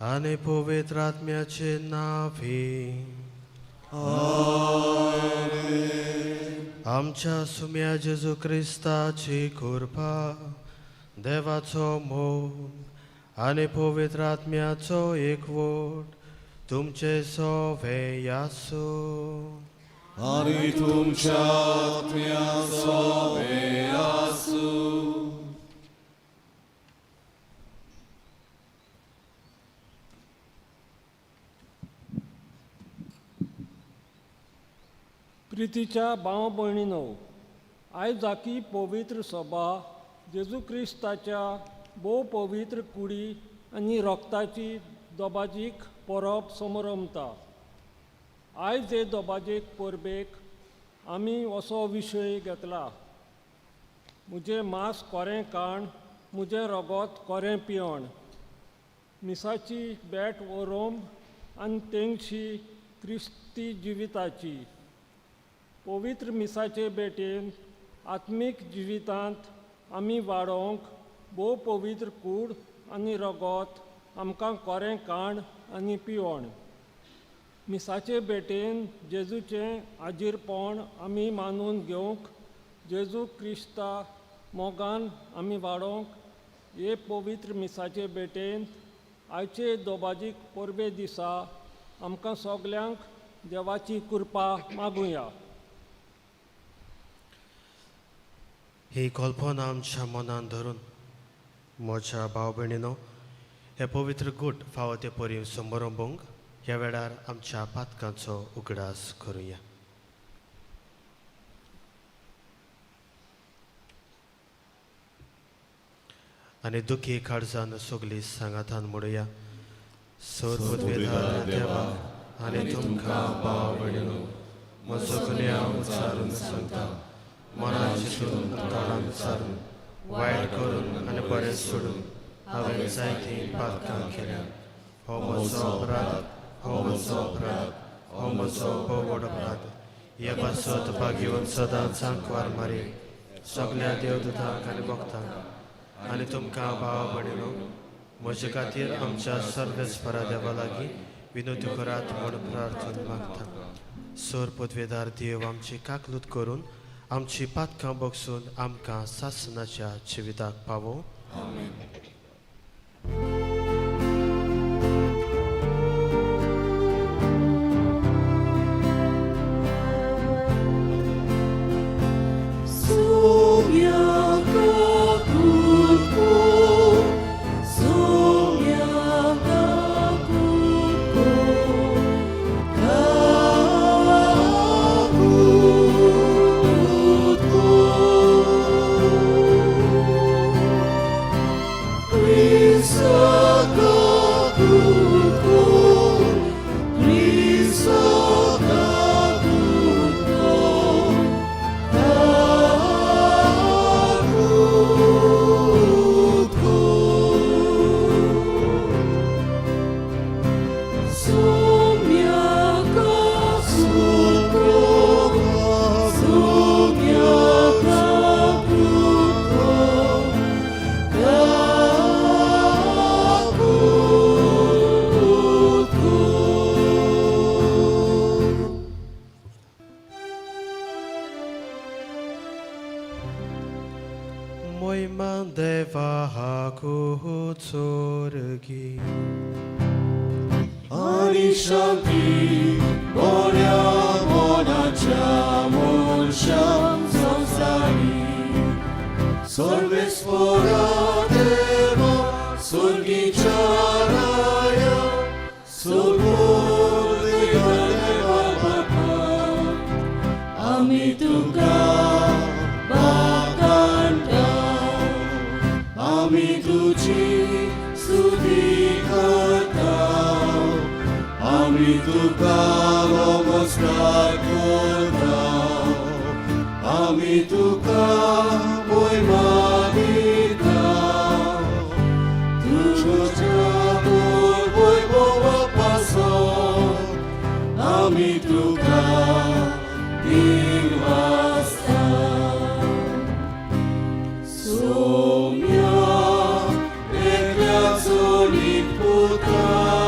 आणि पवित्र आत्म्याचे नावे. आमच्या सुम्या जेजू ख्रिस्ताची कृपा, देवाचो मोग आणि पवित्र आत्म्याचो एकवट तुमचे सोबे आसो. आणि तुमच्या आत्म्याचोबे आसूं. प्रितीच्या भाव भयणीनो, आयज जाकी पवित्र सभा जेजू क्रिस्ताच्या भोव पवित्र कुडी आनी रक्ताची दोबाजीक परब समोर रमता. आयज हे दोबाजेक परबेक आमी असो विशय घेतला: मुझे मांस कोरें खाण, मुझे रगत कोरें पियण. मिसाची बेट व्हरोम आनी तेंगशी क्रिस्ती जिविताची. पवित्र मिसाचे बेटेन आत्मीक जिवितांत आमी वाडोवंक भोव पवित्र कूड आनी रगत आमकां कोरें खाण आनी पिवण. मिसाचे बेटेन जेजूचें आजीरपण आमी मानून घेवंक, जेजू क्रिस्ता मोगान आमी वाडोवंक हे पवित्र मिसाचे बेटेन आयचे दोबाजीक परबे दिसा आमकां सगल्यांक देवाची कृपा मागुया. ही कल्पना आमच्या मनान धरून म्हज्या भाव भयणीनो, हे पवित्र गूट फावो ते परी समारंभोंक ह्या वेळार आमच्या पातकांचो उगडास करुया. आनी दुखी काळजान सगळी सांगातान म्हणुया. सर्वोद्वेधार देवा आनी तुमकां भाव भयणीनो, म्हजो गुन्या उच्चारून सांगता, मनान चिंतून तोंडान विचारून, वायट करून आनी बरें सोडून हांवें जायतीं पातकां केल्यां. हो म्हजो अपराध, हो म्हजो अपराध, हो म्हजो व्हड अपराध. ह्या पासत भाग्यवन सदांच आंकवार मारी सगळ्या देवदूतांक आनी भक्तांक आनी तुमकां भाव भयणीनो, म्हजे खातीर आमच्या सर्वेस्परा देवा लागीं विनोदी करात म्हूण प्रार्थना मागता. सोर पदवेदार देव आमची काकलूत करून आमची पातकां बगसून आमकां सासणाच्या जिविताक पावो. आणि शांती बऱ्या मोनाच्या मनशां संवसारी. सर्वेस्परा देवा स्वर्गीच्या राया, सर्वोदय देवा बापा, आमी तुका बाकांता, आमी तुजी स्तुती करता. आमी तुका नमस्कार करता. आमी तुका महिमा दिता. तुझ्या वैभवा पासत आमी तुका दिन वाजता. सोम्या एकल्या चोडीक पुता.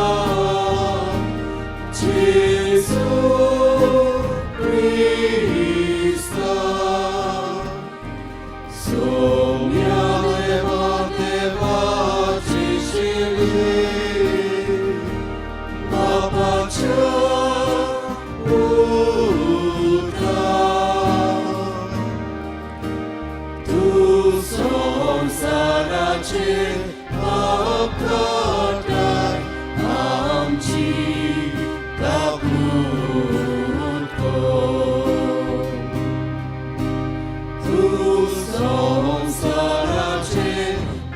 예수 그리스도 소명의 밖에 바치시니 마파쳐 우다 두 손 사라진 앞가다 암지 가꾸고 두 손 사라진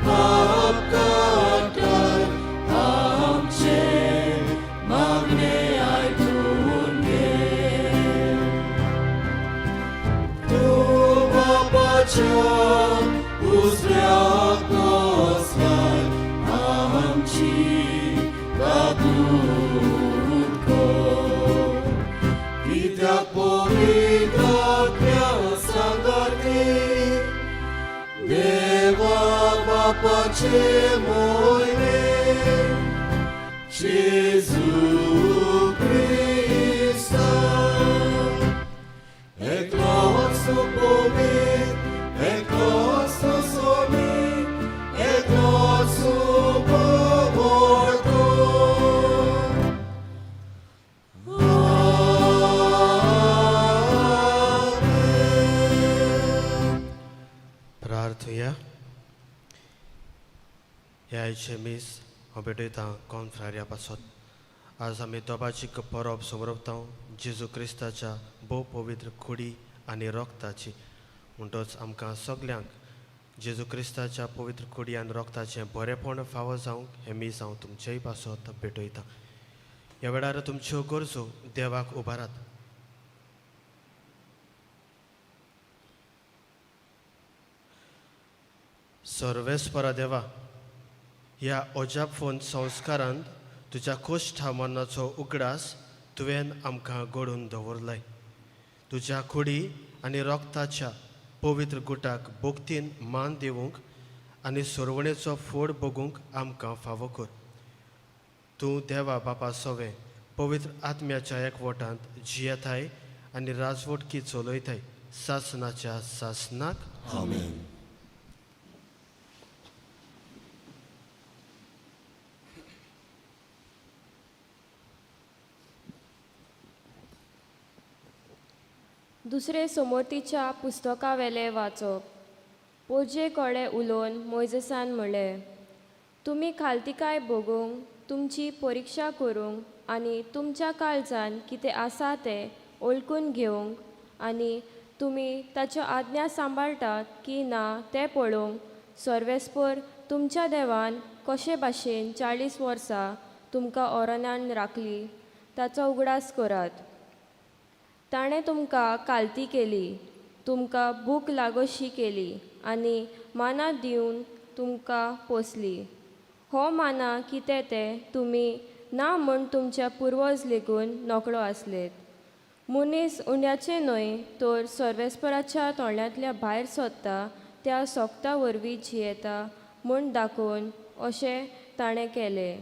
앞가다 암지 막내 알뿐게 두 바빠져 웃으려 꽃살 암지 가꾸고 비닥보이다 펴상가니 내와 바빠지 모이네 예수 그리스도 에클로스 봄이 에클로스 소미 에클로스 보볼도 प्रार्थना यायचे मीस हांव भेटयता कॉन्फ्रारिया पासत आज आमी दोबाची परब समरपता जेजू क्रिस्ताच्या भोव पवित्र कुडी आनी रक्ताची म्हणटच आमकां सगल्यांक जेजू क्रिस्ताच्या पवित्र कुडी आनी रक्ताचें बरेपण फावो जावंक हें मीस हांव तुमचेय पासत भेटयता ह्या वेळार तुमच्यो गरजो देवाक उबारात सर्वेस्परा देवा ह्या अजाप फोन संस्कारांत तुज्या कोश्ठा मरणाचो उगडास तुवें आमकां घडोवन दवरलाय तुज्या कुडी आनी रक्ताच्या पवित्र गुटाक भोगतीन मान दिवंक आनी सोरवणेचो फोड भोगूंक आमकां फावो कर तूं देवा बापा सवे पवित्र आत्म्याच्या एकवटांत जियेताय आनी राजवटकी चलयताय सासनाच्या सासनाक आमेन दुसरे समोर्तीच्या पुस्तका वेले वाचप पोजे कोडे उलोवन मोइजेसान म्हणलें तुमी खालतिकाय भोगूंक तुमची परिक्षा करूंक आनी तुमच्या काळजान कितें आसा तें ओळखून घेवंक आनी तुमी ताच्यो आज्ञा सांबाळटात की ना तें पळोवंक सर्वेस्पर तुमच्या देवान कशे भाशेन 40 वर्सां तुमकां ओरनान राखली ताचो उगडास करात ताणें तुमकां कालती केली तुमकां भूक लागोशी केली आनी माना दिवन तुमकां पोसली हो माना कितें तें तुमी ना म्हूण तुमच्या पुर्वज लेगून नोकळो आसलेत मनीस उंड्याचे न्हय तर सर्वेस्पराच्या तोंडांतल्या भायर सोदता त्या सोगता वरवीं जियेता म्हूण दाखोवन अशें ताणें केलें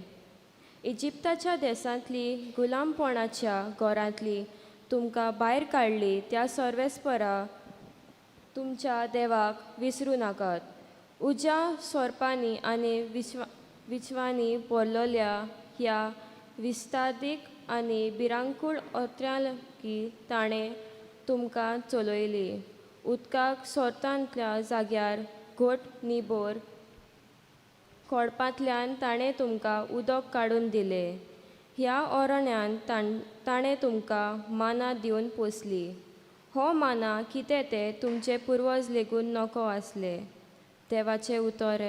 इजिप्ताच्या देसांतली गुलामपणाच्या घरांतली तुमकां भायर काडली त्या सर्वेस्परा तुमच्या देवाक विसरूं नाकात उज्या सोरपांनी आनी विश्वांनी भरलोल्या ह्या विस्तादीक आनी भिरांकूळ ओत्र्यांकी ताणें तुमकां चलयली उदकाक सोरतांतल्या जाग्यार घोट निबोर खोडपांतल्यान ताणें तुमकां उदक काडून दिलें ह्या ओरण्यान ताणें तुमकां माना दिवन पोसली हो माना कितें तें तुमचे पुर्वज लेगून नको आसले देवाचें उतर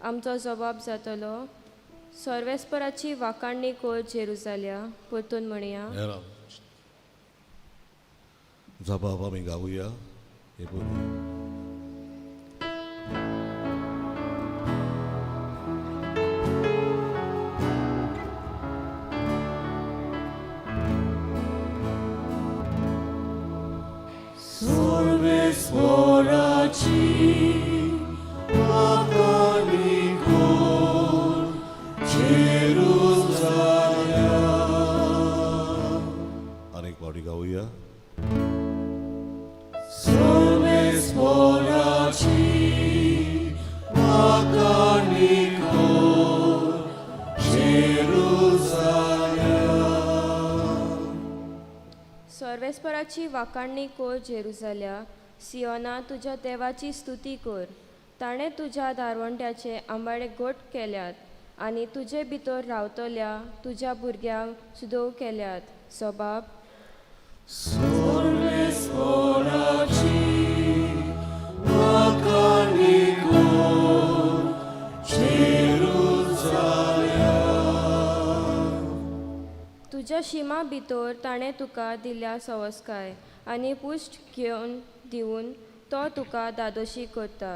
आमचो जबाब जातलो सर्वेस्पराची वाकाणणी कोर जेरुजाल्या परतून म्हणया जबाब आमी गावुया हे पळोवया सर्वेस्पराची वाकाणणी कोर जेरुजाल्या परस्पराची वाखाणणी कर जेरुसल्या, सियोना तुज्या देवाची स्तुती कर. ताणें तुज्या दारवंट्याचे आंबाडे घोट केल्यात आनी तुजे भितर रावतल्या तुज्या भुरग्यांक सुदोव केल्यात. सोबाब तुज्या शिमा भितर ताणें तुका दिल्या सवस्काय आनी पुश्ट घेवन दिवन तो तुका दादोशी करता.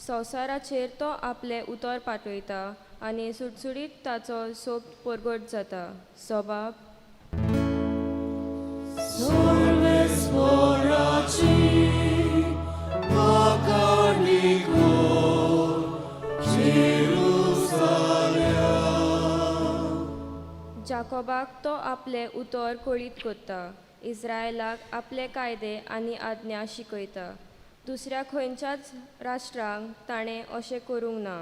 संवसाराचेर तो आपले उतर पाठयता आनी सुटसुडीत ताचो सोब परगट जाता. सोबाब जाकोबाक तो आपले उतर कळीत करता. इस्रायलाक आपले कायदे आनी आज्ञा शिकयता. दुसऱ्या खंयच्याच राष्ट्रांक ताणें अशें करूंक ना.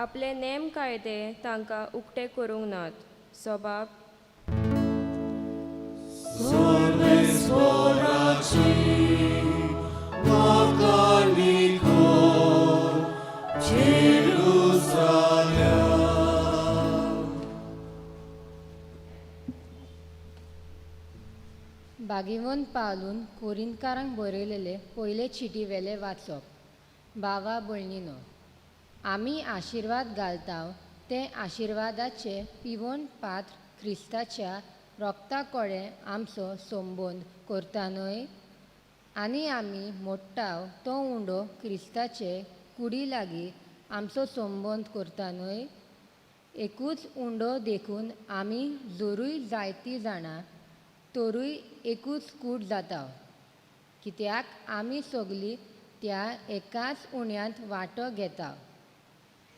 आपले नेम कायदे तांकां उक्ते करूंक नात. सोबाब बागेवन पावलून कोरिंतकारांक बरयलेले पयले चिटी वेले वाचप. भावा भयणीनो, आमी आशिर्वाद घालता ते आशिर्वादाचे पिवण पात्र क्रिस्ताच्या रोगता कडेन आमचो संबंद करता न्हय. आनी आमी मोडटाव तो उंडो क्रिस्ताचे कुडी लागीं आमचो संबंद करता न्हय. एकूच उंडो देखून आमी जोरूय जायतीं जाणां तोरूय एकूच कूड जाता, कित्याक आमी सगलीं त्या एकाच उण्यांत वांटो घेता.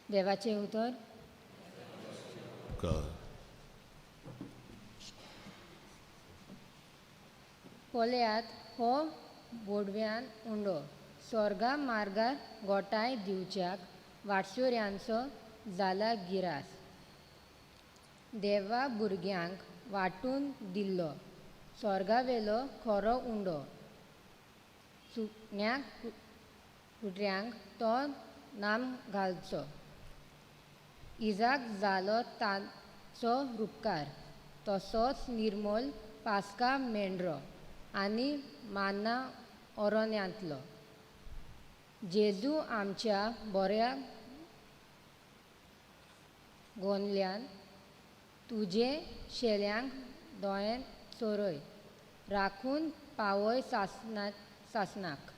देवाचें उतर. पळयात हो बोडव्यान उंडो स्वर्गा मार्गार गोठाय दिवच्याक वाटसुऱ्यांचो जाला गिरास. देवा भुरग्यांक वांटून दिल्लो स्वर्गावेलो खरो उंडो. सुकण्या कुट्र्यांक तो नाम घालचो. इजाक जालो ताचो उपकार, तसोच निर्मल पास्का मेंढरो आनी माना अरण्यांतलो. जेजू आमच्या बऱ्या गोंदल्यान तुजे शेल्यांक दोळ्यान चोरय, राखून पावय सासनाक.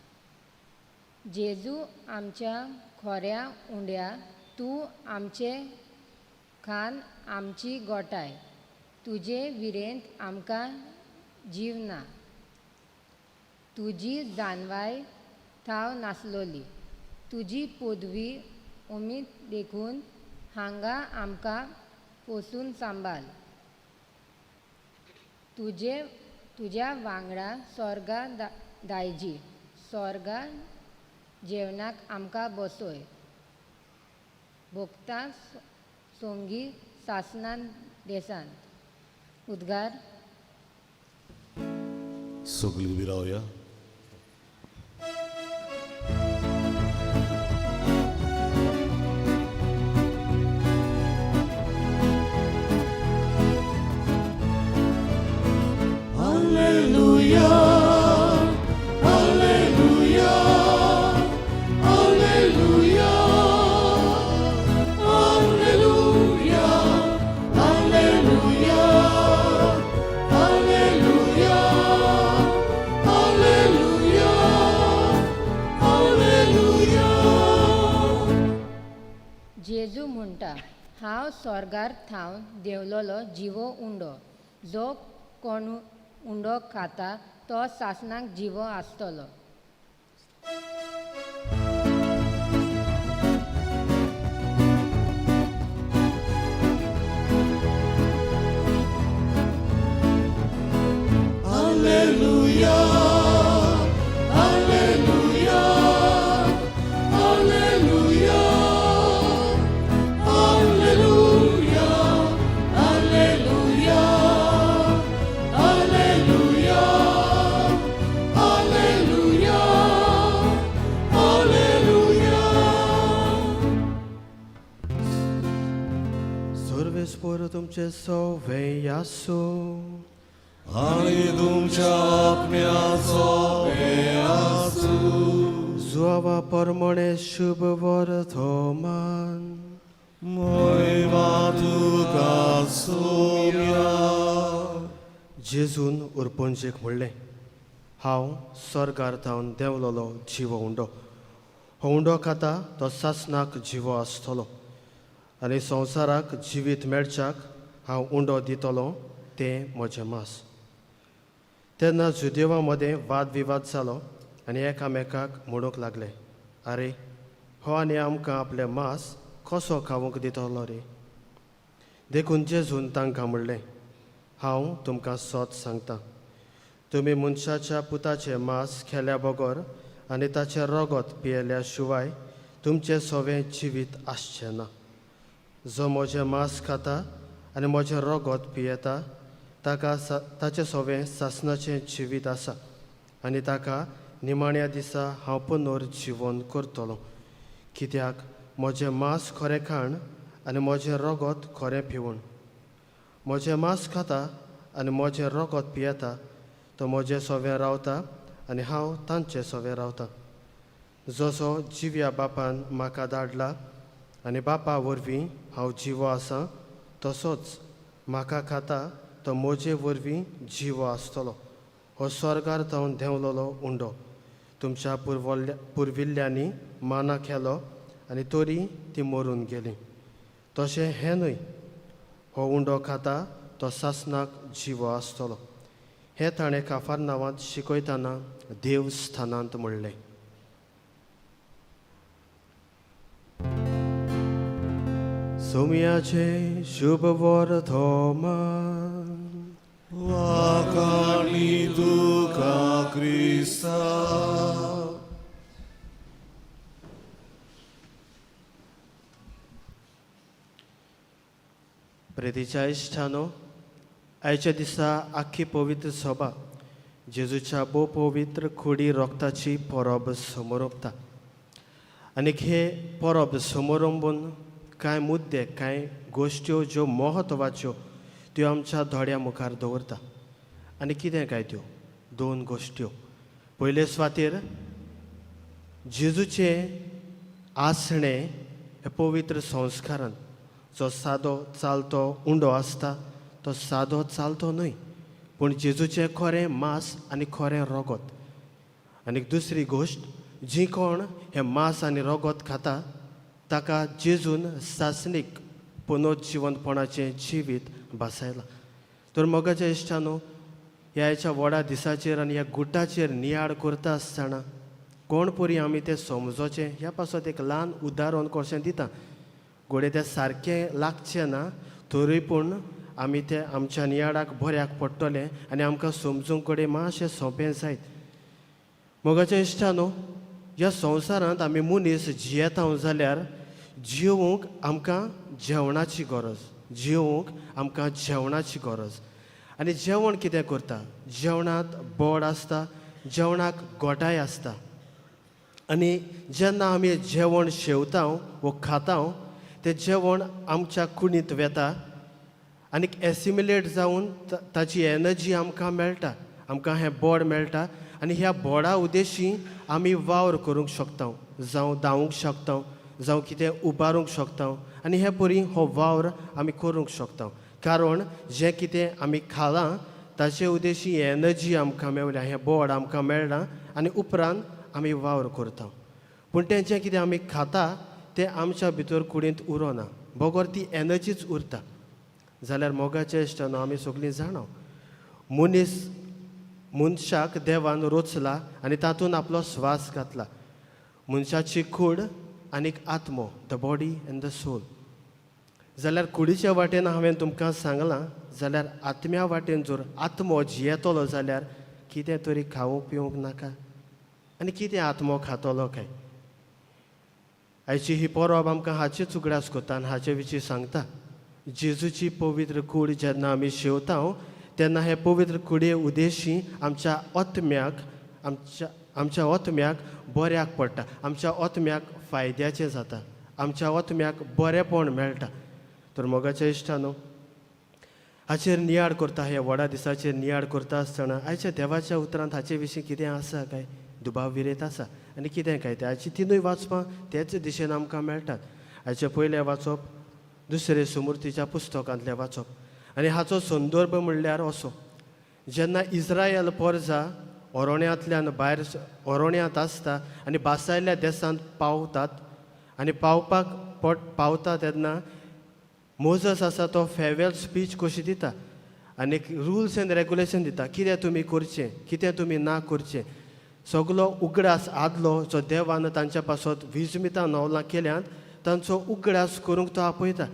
जेजू आमच्या खोऱ्या उंड्या, तूं आमचे खान आमची गोठाय. तुजे विरेंत आमकां जीव ना. तुजी जानवाय थाव नासलोली. तुजी पदवी उमीद देखून हांगा आमकां पोसून सांबाळ. तुज्या वांगडा स्वर्गा दायजी. स्वर्गा जेवणाक आमकां बसय. भोगता सोंगी सासनान देसान. उद्गार. सगळीं उबी रावया. जेजू म्हणटा, हांव स्वर्गार थावन देंवलोलो जिवो उंडो. जो कोण उंडो खाता तो सासनाक जिवो आसतलो. सर्वेस्पर तुमचे सवे आसूं आनी तुमच्या आत्म्याचो आसूं. जुआवा परमणे शुभ वर्तमान महिमा तुका सोम्या. जेजून उरपणजेक म्हणलें, हांव स्वर्गार थावन देंवलोलो जिवो उंडो. हो उंडो खाता तो सासणाक जिवो आसतलो आनी संवसाराक जिवीत मेळच्याक हांव उंडो दितलो तें म्हजें मांस. तेन्ना जुदेवा मदें वाद विवाद जालो आनी एकामेकाक म्हणूंक लागले, आरे हो आनी आमकां आपलें मांस कसो खावंक दितलो रे. देखून जेजून तांकां म्हणलें, हांव तुमकां सत सांगतां, तुमी मनशाच्या पुताचें मांस खेल्या बगर आनी ताचें रगत पियेल्या शिवाय तुमचें सवें जिवीत आसचें ना. जो म्हजें मांस खाता आनी म्हजें रगत पियेता ताचें सवें सासणाचें जिवीत आसा आनी ताका निमाण्या दिसा हांव पुनर जिवन करतलों. कित्याक म्हजें मांस खरें खाण आनी म्हजें रगत खरें पिवण. म्हजें मांस खाता आनी म्हजें रगत पियेता तो म्हजें सवें रावता आनी हांव तांचें सवें रावतां. जसो जिव्या बापान म्हाका धाडला आनी बापा वरवीं हांव जिवो आसां, तसोच म्हाका खाता तो म्हजे वरवीं जिवो आसतलो. हो स्वर्गार थावन देंवलोलो उंडो तुमच्या पुर्विल्ल्यांनी माना केलो आनी तोरी ती मरून गेली. तशें हें न्हय, हो उंडो खाता तो सासणाक जिवो आसतलो. हें ताणें काफारनावांत शिकयतना देवस्थानांत म्हणलें. सोमयाचें शुभ वर्तमान वाकाणी तुका क्रिस्ता. प्रेतीच्या इश्टानो, आयच्या दिसा आख्खी पवित्र सभा जेजूच्या भोव पवित्र कुडी रोगताची परब समोरपता. आनीक हे परब समोरंबून कांय मुद्दे, कांय गोश्ट्यो ज्यो म्हत्वाच्यो त्यो आमच्या दोळ्या मुखार दवरता. आनी कितें काय त्यो 2 गोश्ट्यो. पयले सुवातेर जेजूचें आसणें हे पवित्र संस्कारान. जो सादो चालतो उंडो आसता तो सादो चालतो न्हय, पूण जेजूचें खरें मांस आनी खरें रगत. आनीक दुसरी गोश्ट, जी कोण हें मांस आनी रगत खाता ताका जेजून सासणीक पुनर्जिवनपणाचें जिवीत बसयलां. तर मोगाच्या इश्टानो, ह्या व्हडा दिसाचेर आनी ह्या गुटाचेर नियाळ करता आसतना कोण परी आमी तें समजोचें ह्या पासत एक ल्हान उदाहरण कशें दिता. घोडे तें सारकें लागचें ना, तरी पूण आमी तें आमच्या नियाळाक बऱ्याक पडटलें आनी आमकां समजूंक कडेन मातशें सोंपें जायत. मोगाच्या इश्टानो, ह्या संवसारांत आमी मनीस जियेता जाल्यार जिवूंक आमकां जेवणाची गरज. जिवूंक आमकां जेवणाची गरज. आनी जेवण कितें करता? जेवणांत बोड आसता, जेवणाक गोठाय आसता. आनी जेन्ना आमी जेवण शेवता वो खाता तें जेवण आमच्या कुडींत वेता आनीक एसिमिलेट जावन ताची एनर्जी आमकां मेळटा, आमकां हें बोड मेळटा आनी ह्या बोडा उद्देशी आमी वावर करूंक शकता, जावं धांवूंक शकता, जावं कितें उबारूंक शकता आनी हे परी हो वावर आमी करूंक शकता. कारण जें कितें आमी खालां ताचे उद्देशी एनर्जी आमकां मेवल्या, हें बोड आमकां मेळना आनी उपरांत आमी वावर करता. पूण तें जें कितें आमी खाता तें आमच्या भितर कुडींत उरोना, बगर ती एनर्जीच उरता. जाल्यार मोगाचे इश्टानो, आमी सगळीं जाणा मनशाक देवान रचला आनी तातूंत आपलो स्वास घातला. मनशाची कूड आनीक आत्मो, the body and the soul. जाल्यार कुडीच्या वाटेन हांवें तुमकां सांगलां, जाल्यार आत्म्या वाटेन जर आत्मो जियेतलो जाल्यार कितें तरी खावूंक पिवूंक नाका. आनी कितें आत्मो खातलो काय? आयची ही परब आमकां हाचेच उगडास कोता आनी हाचे विशीं सांगता. जेजूची पवित्र कूड जेन्ना आमी शेवता तेन्ना हे पवित्र कुडे उद्देशी आमच्या आत्म्याक बऱ्याक पडटा, आमच्या आत्म्याक फायद्याचें जाता, आमच्या आत्म्याक बरेंपण मेळटा. तर मोगाच्या इश्टानो, हाचेर नियाळ करता, ह्या व्हडा दिसाचेर नियाळ करता आसतना आयच्या देवाच्या उतरांत हाचे विशीं कितें आसा काय, दुबाव विरेत आसा आनी कितें काय तें हाची तिनूय वाचपां तेच दिशेन आमकां मेळटात. हाचे पयलें वाचप दुसरे सुमृतीच्या पुस्तकांतलें वाचप आनी हाचो संदर्भ म्हणल्यार असो: जेन्ना इस्रायल परजा ओरोण्यांतल्यान भायर ओरोण्यांत आसता आनी बासायल्या देशांत पावतात आनी पावता तेन्ना मोजस आसा तो फेअरवेल स्पीच कशी दिता आनी रुल्स एंड रेगुलेशन दिता, कितें तुमी करचें, कितें तुमी ना करचें. सगलो उगडास आदलो जो देवान तांच्या पासत विजमिता नवलां केल्यांत तांचो उगडास करूंक तो आपयता.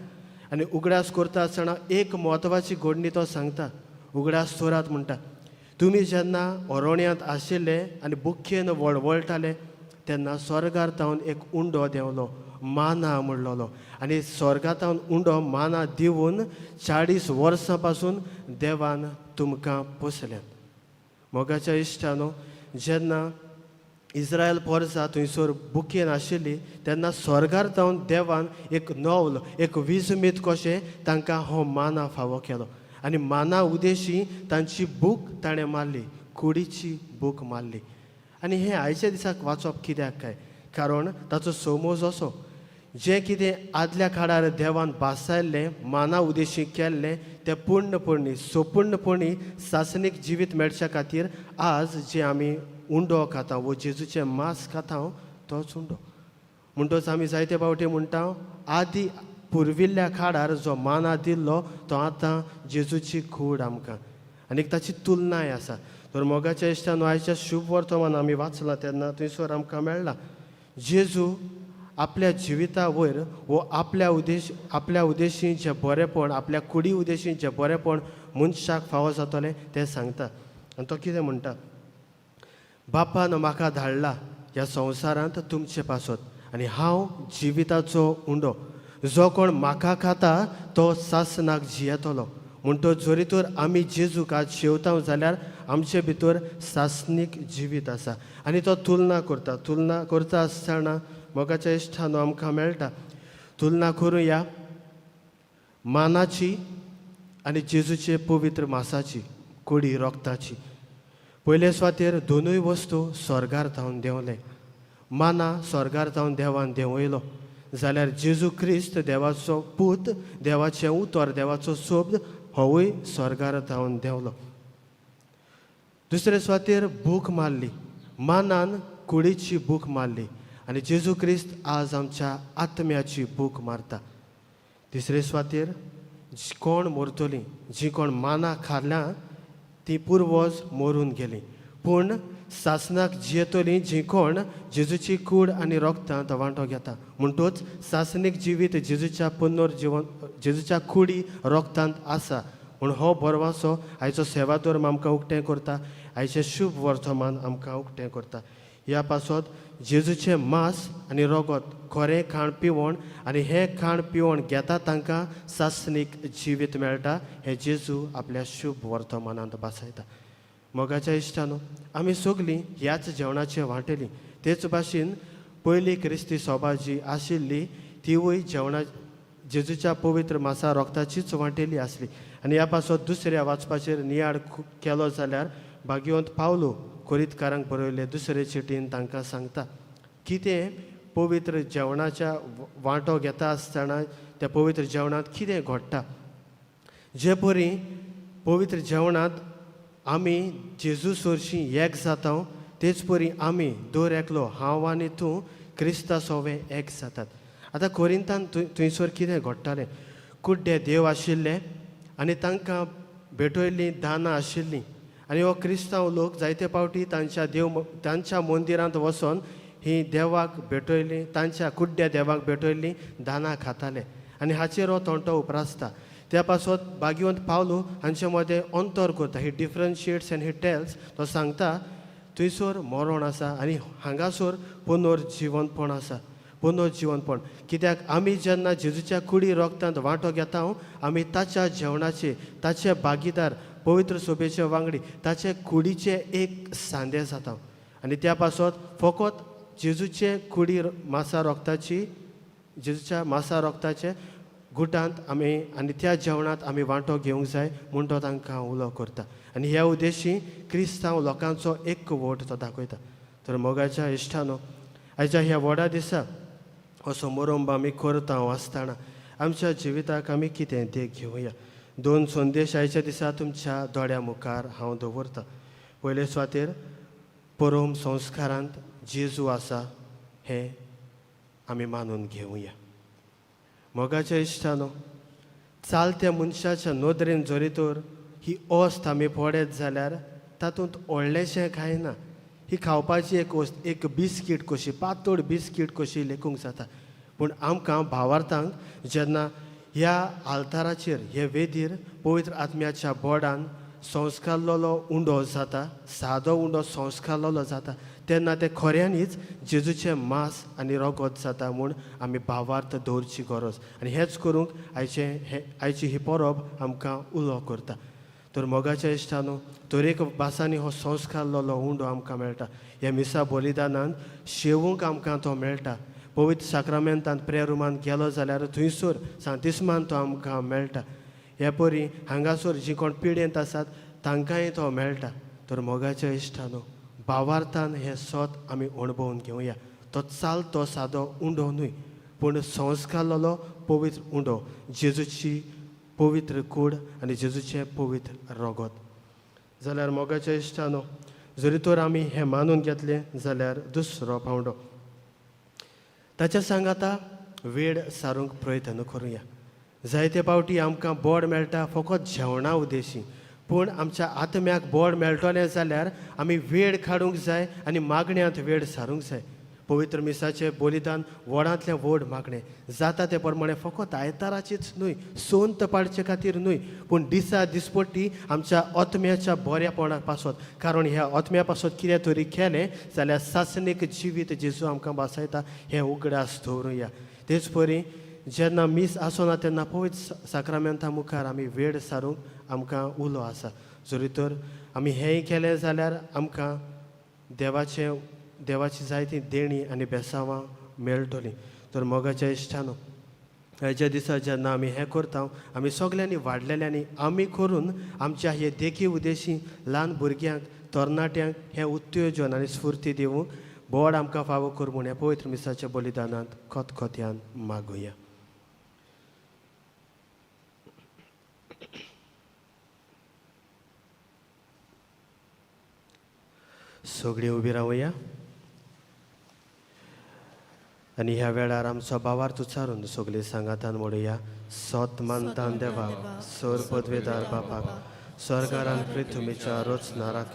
आनी उगडास करता आसतना एक म्हत्वाची घडणी तो सांगता. उगडास तोरात म्हणटा, तुमी जेन्ना ओरोण्यांत आशिल्ले आनी बुख्येन वळवळटाले तेन्ना स्वर्गांतावन एक उंडो देंवलो, माना म्हणलोलो, आनी स्वर्गांतावन उंडो माना दिवन 40 वर्सां पासून देवान तुमकां पोसल्यात. मोगाच्या इश्टानो, जेन्ना इस्रायल परजा थंयसर बुकेन आशिल्ली तेन्ना स्वर्गांतावन देवान एक नवल, एक विजमीत कशें तांकां हो माना फावो केलो. आनी माना उदेशी तांची बूक ताणें मारली, कुडीची बूक मारली. आनी हें आयच्या दिसाक वाचप कित्याक काय, कारण ताचो समज असो: जें कितें आदल्या काळार देवान बासायल्लें माना उदेशी केल्लें तें पूर्णपणी सोपूर्णपणी सासणीक जिवीत मेळच्या खातीर आज जे आमी उंडो खाता वो जेजूचें मांस खाता तोच उंडो. म्हणटच आमी जायते फावटी म्हणटा आदी पुर्विल्ल्या काळार जो माना दिल्लो तो आतां जेजूची कूड आमकां, आनी ताची तुलनाय आसा. तर मोगाच्या इश्टान आयच्या शुभ वर्तमान आमी वाचलां तेन्ना थंयसर आमकां मेळ्ळां जेजू आपल्या जिविता वयर वो आपल्या उदेशी जें बरेंपण, आपल्या कुडी उदेशी जें बरेंपण मनशाक फावो जातलें तें सांगता. आनी तो कितें म्हणटा: बापान म्हाका धाडला ह्या संवसारांत तुमचे पासत आनी हांव जिविताचो उंडो. जो कोण म्हाका खाता तो सासनाक जियेतलो. म्हणटो जरी तर आमी जेजूक आज शेवता जाल्यार आमचे भितर सासनीक जिवीत आसा. आनी तो तुलना करता आसतना मोगाच्या इश्टानो आमकां मेळटा तुलना करुया मानाची आनी जेजूचे पवित्र मांसाची, कुडी रोगताची. पयले सुवातेर दोनूय वस्तू स्वर्गांतावन देंवले. माना स्वर्गांतावन देवान देंवयलो जाल्यार जेजू क्रिस्त देवाचो पूत, देवाचें उतर, देवाचो शब्द होवूय स्वर्गांतावन देंवलो. दुसरे सुवातेर बूक मारली. मानान कुडीची बूक मारली आनी जेजू क्रिस्त आज आमच्या आत्म्याची बूक मारता. तिसरे सुवातेर कोण मरतलीं, जीं कोण माना खाल्ल्या तीं पुर्वज मरून गेलीं, पूण सासनाक जियेतलीं जीं कोण जेजूची कूड आनी रोगतांत वांटो घेता. म्हणटूच सासनीक जिवीत जेजूच्या पुनर्जीवन, जेजूच्या कुडी रोगतांत आसा. म्हूण हो बरवासो आयचो सेवाधर्म आमकां उक्तें करता, आयचें शुभ वर्तमान आमकां उक्तें करता. ह्या पासत जेजूचें मांस आनी रोगत खरें खाण पिवण आनी हें खाण पिवण घेता तांकां सासनीक जिवीत मेळटा. हें जेजू आपल्या शुभ वर्तमानांत बासयता. मोगाच्या इश्टानो, आमी सगलीं ह्याच जेवणाचे वांटेलीं. तेच भाशेन पयली क्रिस्ती सभा जी आशिल्ली तिवूय जेजूच्या पवित्र मांसा रोगताचीच वांटेली आसली. आनी ह्या पासत दुसऱ्या वाचपाचेर नियाळ केलो जाल्यार भाग्यवंत पावलो कोरींतकारांक बरयले दुसरे चिटीन तांकां सांगता कितें पवित्र जेवणाच्या वांटो घेता आसतना त्या पवित्र जेवणांत कितें घडटा. जे परी पवित्र जेवणांत आमी जेजू सोरशीं एक जाता तेच परी आमी दर एकलो हांव आनी तूं क्रिस्ता सोवे एक जातात. आतां कोरिंतान थंयसर कितें घडटालें. कुड्डे देव आशिल्ले आनी तांकां भेटयल्लीं दानां आशिल्लीं आनी हो क्रिस्तांव लोक जायते फावटी तांच्या मंदिरांत वचोन ही देवाक भेटयलीं, तांच्या कुड्ड्या देवाक भेटयल्लीं दानां खाताले आनी हाचेर हो तोंटो उप्रासता. त्या पासत भाग्यवंत पावलो हांचे मदें अंतर करता. ही डिफरन्शिएट्स एंड ही टेल्स. तो सांगता थंयसर मरण आसा आनी हांगासर पुनर्जीवनपण आसा. पुनर्जीवनपण कित्याक आमी जेन्ना जेजूच्या कुडी रोगतांत वांटो घेता आमी ताच्या जेवणाचे, ताचे भागीदार, पवित्र सोबेचे वांगडी, ताचे कुडीचे एक सांदे जाता. आनी त्या पासत फकत जेजूचे कुडी मांसा रोगताची, जेजूच्या मांसा रोगताचे गुटांत आमी आनी त्या जेवणांत आमी वांटो घेवंक जाय म्हूण तो तांकां उलो करता आनी ह्या उद्देशी क्रिस्तांव लोकांचो एकवट तो दाखयता. तर मोगाच्या इश्टानो, आयच्या ह्या व्हडा दिसा हो समारंभ आमी करता आसतना आमच्या जिविताक आमी कितें देख घेवया. 2 संदेश आयच्या दिसा तुमच्या दोळ्या मुखार हांव दवरतां. पयले सुवातेर परम संस्कारांत जेजू आसा हें आमी मानून घेवया. मोगाच्या इश्टानो, चालत्या मनशाच्या नदरेन जरी तर ही ओस्त आमी पडत जाल्यार तातूंत व्हडलेंशें कांय ना. ही खावपाची एक वस्त, एक बिस्कीट कशी, पातळ बिस्कीट कशी लेखूंक जाता. पूण आमकां भावार्थांक जेन्ना ह्या आल्ताराचेर हे वेदीर पवित्र आत्म्याच्या बोडान संस्कारलेलो उंडो जाता, सादो उंडो संस्कारलेलो जाता, तेन्ना ते खऱ्यांनीच जेजूचें मांस आनी रगत जाता म्हूण आमी भावार्थ दवरची गरज. आनी हेंच करूंक आयची ही परब आमकां उलो करता. तर मोगाच्या इश्टानो, तरेक भासांनी हो संस्कारलेलो उंडो आमकां मेळटा. ह्या मिसा बलिदानांत शेवूंक आमकां तो मेळटा. पवित्र साक्रामेंतांत प्रेरुमान गेलो जाल्यार थंयसर सांतिस्मान तो आमकां मेळटा. हे परी हांगासर जीं कोण पिडेंत आसात तांकांय तो मेळटा. तर मोगाच्या इश्टानो, भावार्थान हें सोत आमी अणभवून घेवया. तो चालतो सादो उंडो न्हय, पूण संस्कारलेलो पवित्र उंडो, जेजूची पवित्र कूड आनी जेजूचें पवित्र रगत. जाल्यार मोगाच्या इश्टानो, जरी तर आमी हें मानून घेतलें जाल्यार दुसरो पावंडो ताच्या सांगाता वेळ सारूंक प्रयत्न करुया. जायते फावटी आमकां बोड मेळटा फकत जेवणा उद्देशी, पूण आमच्या आत्म्याक बोड मेळटलें जाल्यार आमी वेळ काडूंक जाय आनी मागण्यांत वेळ सारूंक जाय. पवित्र मिसाचें बलिदान व्हडांतलें व्हड मागणें जाता ते प्रमाणे फकत आयताराचीच न्हय, सोंत पाडचे खातीर न्हय, पूण दिसा दिसपट्टी आमच्या आत्म्याच्या बऱ्यापणा पासत. कारण ह्या आत्म्या पासत कितें तरी केलें जाल्यार सासणीक जिवीत जेजू आमकां बासायता हें उगडास दवरुया. तेच परी जेन्ना मीस आसना तेन्ना पवित्र साक्रामेंता मुखार आमी वेळ सारूंक आमकां उलो आसा. जरी तर आमी हेंय केलें जाल्यार आमकां देवाची जायतीं देणी आनी बेसांवां मेळटलीं. तर मोगाच्या इश्टानो, ह्याच्या दिसा जेन्ना आमी हें करता आमी सगल्यांनी वाडलेल्यांनी आमी करून आमच्या हे देखी उद्देशी ल्हान भुरग्यांक तरणाट्यांक हें उत्तेजन आनी स्फूर्ती दिवंक बोड आमकां फावो कर म्हूण हे पवित्र मिसाच्या बलिदानांत खतखत्यान मागुया. सगळीं उबी रावया आनी ह्या वेळार आमचो भावार्थ उच्चारून सगळीं सांगातान म्हणुया. सोत मानतान देवाक, सर पदवेदार बापाक, स्वर्गारान पृथ्वीच्या रोचणाराक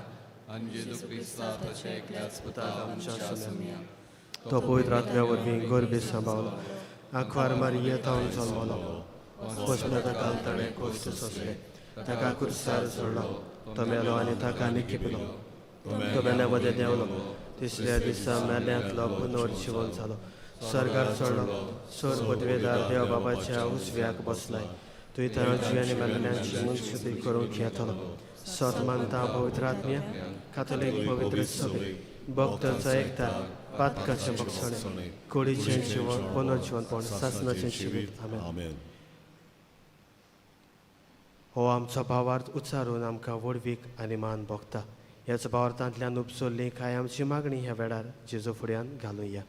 तो पवित्र आत्म्या वरवीं गरबी सांबाळलो, आंखवार मारिये थावन जल्मलो, पोसमेता काल ताणें कोश्ट सोंसले, ताका कुर्सार सोडलो, तो मेलो आनी ताका निखिपलो, तो बेण्या मदें देंवलो, तिसऱ्या दिसा मेल्यांतलो पुनर्जीवन जालो, स्वर्गार चडलो, सर पदवेदार देव बाबाच्या उजव्याक बसलाय, थंय थंय जिवी आनी मेल्ल्यांची मनशुद्धी करूंक येतलो. सोत मानता पवित्र आत्म्या, कातोलीक पवित्र सभे, भक्तांचो एकठांय, पातकाचें बक्षणे, कुडीचें जिवन, पुनर्जीवनपण, सासणाचें जिवीत. आमेन. हो आमचो भावार्थ उच्चारून आमकां वडवीक आनी मान भोगता. ह्याच भावार्थांतल्यान उपसरली कांय आमची मागणी ह्या वेळार जेजू फुड्यान घालुया.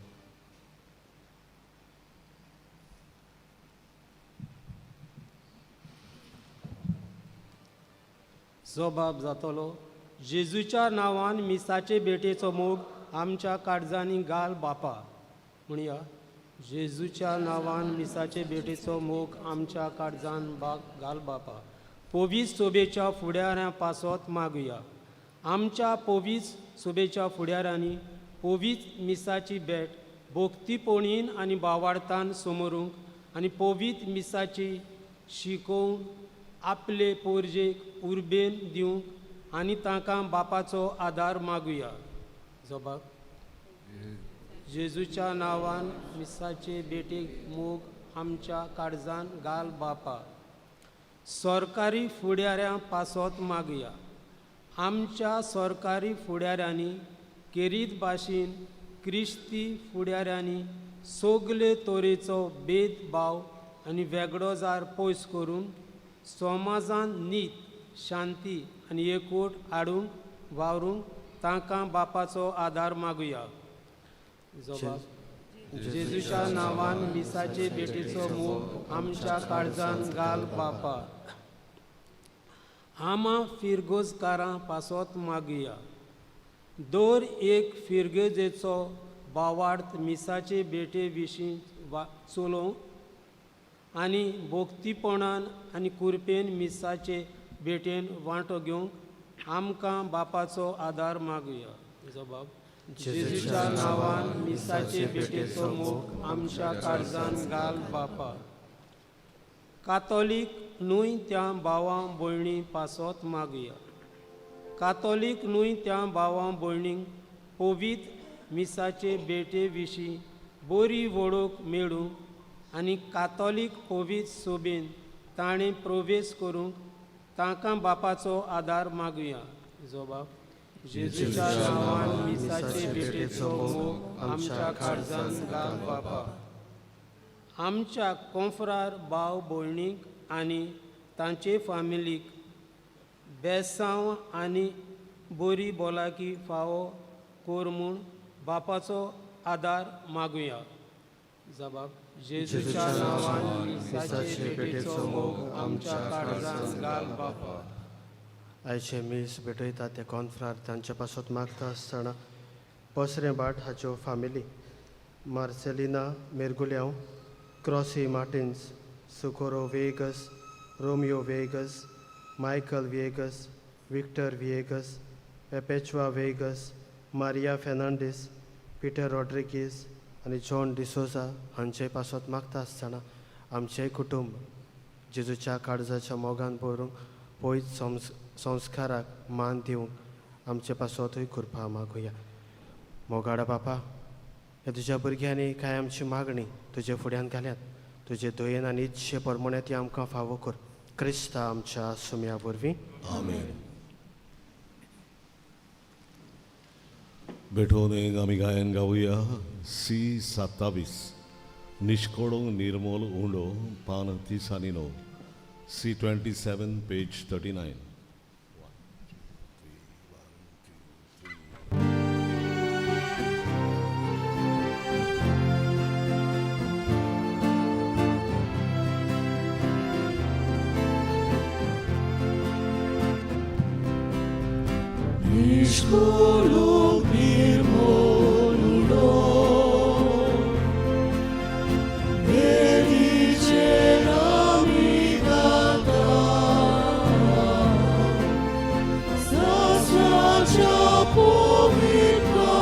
जो बाब जातलो, जेजूच्या नांवान मिसाचे बेटेचो मोग आमच्या काळजांनी घाल बापा. म्हणया, जेजूच्या नांवान मिसाचे बेटेचो मोग आमच्या काळजान घाल बापा. पोवीस सोबेच्या फुडाऱ्यां पासत मागुया. आमच्या पोवीस सोबेच्या फुडाऱ्यांनी पोवीस मिसाची भेट भोक्तीपणीन आनी भावार्थान समोरूंक आनी पोवीस मिसाची शिकोवंक आपले पोरजेक उर्बेन दिवंक आनी तांकां बापाचो आदार मागुया. जबाब जेजूच्या नांवान मिसाचे बेटेक मोग आमच्या काळजान घाल बापा. सरकारी फुडाऱ्यां पासत मागुया. आमच्या सरकारी फुडाऱ्यांनी केरीत भाशेन क्रिस्ती फुडाऱ्यांनी सगले तरेचो भेदभाव आनी वेगळो जार पयस करून समाजान नीत शांती आनी एकूट हाडूंक वावरूंक तांकां बापाचो आदार मागुया. जेजूच्या नांवान मिसाचे भेटेचो मोग आमच्या काळजान घाल बापा. आमा फिरगोजकारां पासत मागुया. दर एक फिरगेजेचो भावार्थ मिसाचे भेटे विशीं चलोवंक आनी भोक्तीपणान आनी कुरपेन मिसाचे भेटेन वांटो घेवंक आमकां बापाचो आदार मागुया. जबाब. जेजूच्या नांवान मिसाचे भेटेचो मोग आमच्या काळजान घाल बापा. कातोलीक न्हूय त्या भावां भयणी पासत मागुया. कातोलीक न्हूय त्या भावां भयणींक पवित्र मिसाचे भेटे विशीं बरी वळख मेळूंक आनी कातोलीक पवित्र सोबेन ताणें प्रवेश करूंक तांकां बापाचो आदार मागुया. जबाब. जेजूच्या नांवान मिसाचे भेटेचो मोग आमच्या काळजान घाल बापा. आमच्या कोंफरार भाव भयणीक आनी तांचे फामिलीक बेसांव आनी बरी भलायकी फावो कोर म्हूण बापाचो आदार मागुया. जबाब. जेजूच्या नांवान मिसाचे भेटेचो मोग आमच्या काळजान घाल बापा. आयचे मीस भेटयता ते कॉन्फ्रार तांचे पासत मागता आसतना पसरे बाट हाच्यो फामिली मार्सेलिना मेरगुल्याव, क्रॉसी Martins, Socorro Viegas, Romeo Viegas, Michael Viegas, Victor Viegas, पेपेचुआ Viegas, Maria Fernandes, Peter Rodrigues आनी जॉन डिसोजा हांचे पासत मागता आसतना आमचें कुटुंब जेजूच्या काळजाच्या मोगान भरूंक पयस संस्काराक मान दिवंक आमचे पासतूय कृपा मागुया. मोगाडा बापा, ह्या तुज्या भुरग्यांनी कांय आमची मागणी तुजे फुड्यान घाल्यात. तुजे दयेन आनी इच्छे परमणे ती आमकां फावो कर. क्रिस्ता आमच्या सुम्या वरवीं. आमेन. बेठोन आमी गायन गावुया C27 निष्कोडो निर्मोल उंडो पान 39. C27 page 39. Niszkolog mirmoludo, Wielicielami gada, zaznacza powitła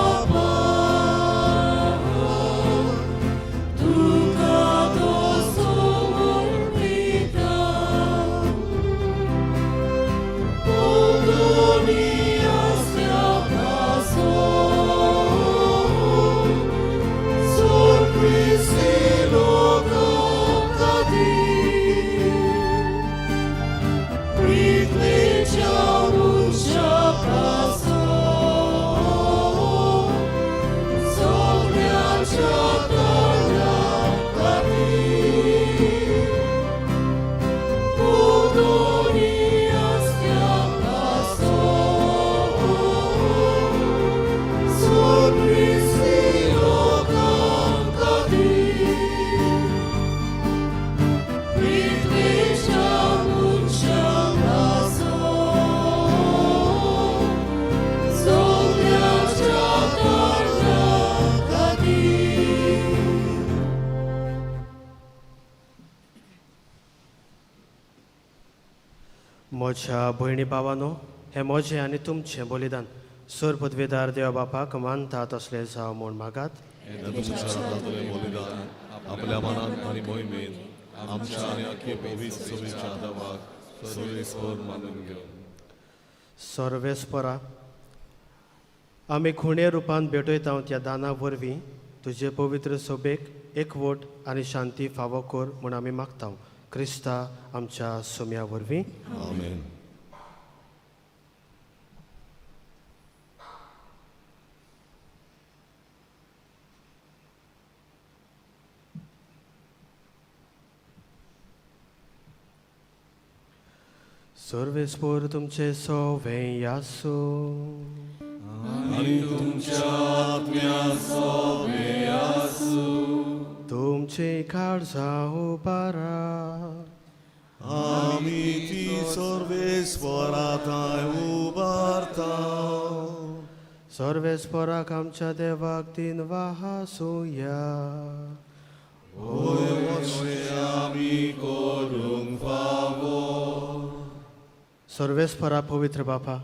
Tuka do sołomita, Południa म्हज्या भयणी भावानो, हें म्हजें आनी तुमचें बलिदान सर पदवेदार देवा बापाक मानता तसलें जावं म्हूण मागात. बलिदान आपल्या मनात आणि मोहिमेन आमच्या आणि आख्खे पवित्र सभेच्या आदाराक सर्वेस्वर मानून घेवन. सर्वेस्परा, आमी खुणे रुपान भेटयता त्या दाना वरवीं तुजे पवित्र सभेक एकवट आनी शांती फावो कर म्हूण आमी मागता. क्रिस्ता आमच्या सुम्या वरवीं. आमेन. सर्वेस्पोर तुमचे सोवें आसूं आनी तुमच्या आत्म्या सोबे आसूं. तुमची काळजां उबारा आमी ती सर्वेस्पराताय उबारता. सर्वेस्पोराक आमच्या देवाक दिन वाहासूया. ओय आमी करूंक फावो. सर्वेस्परा पवित्र बापा,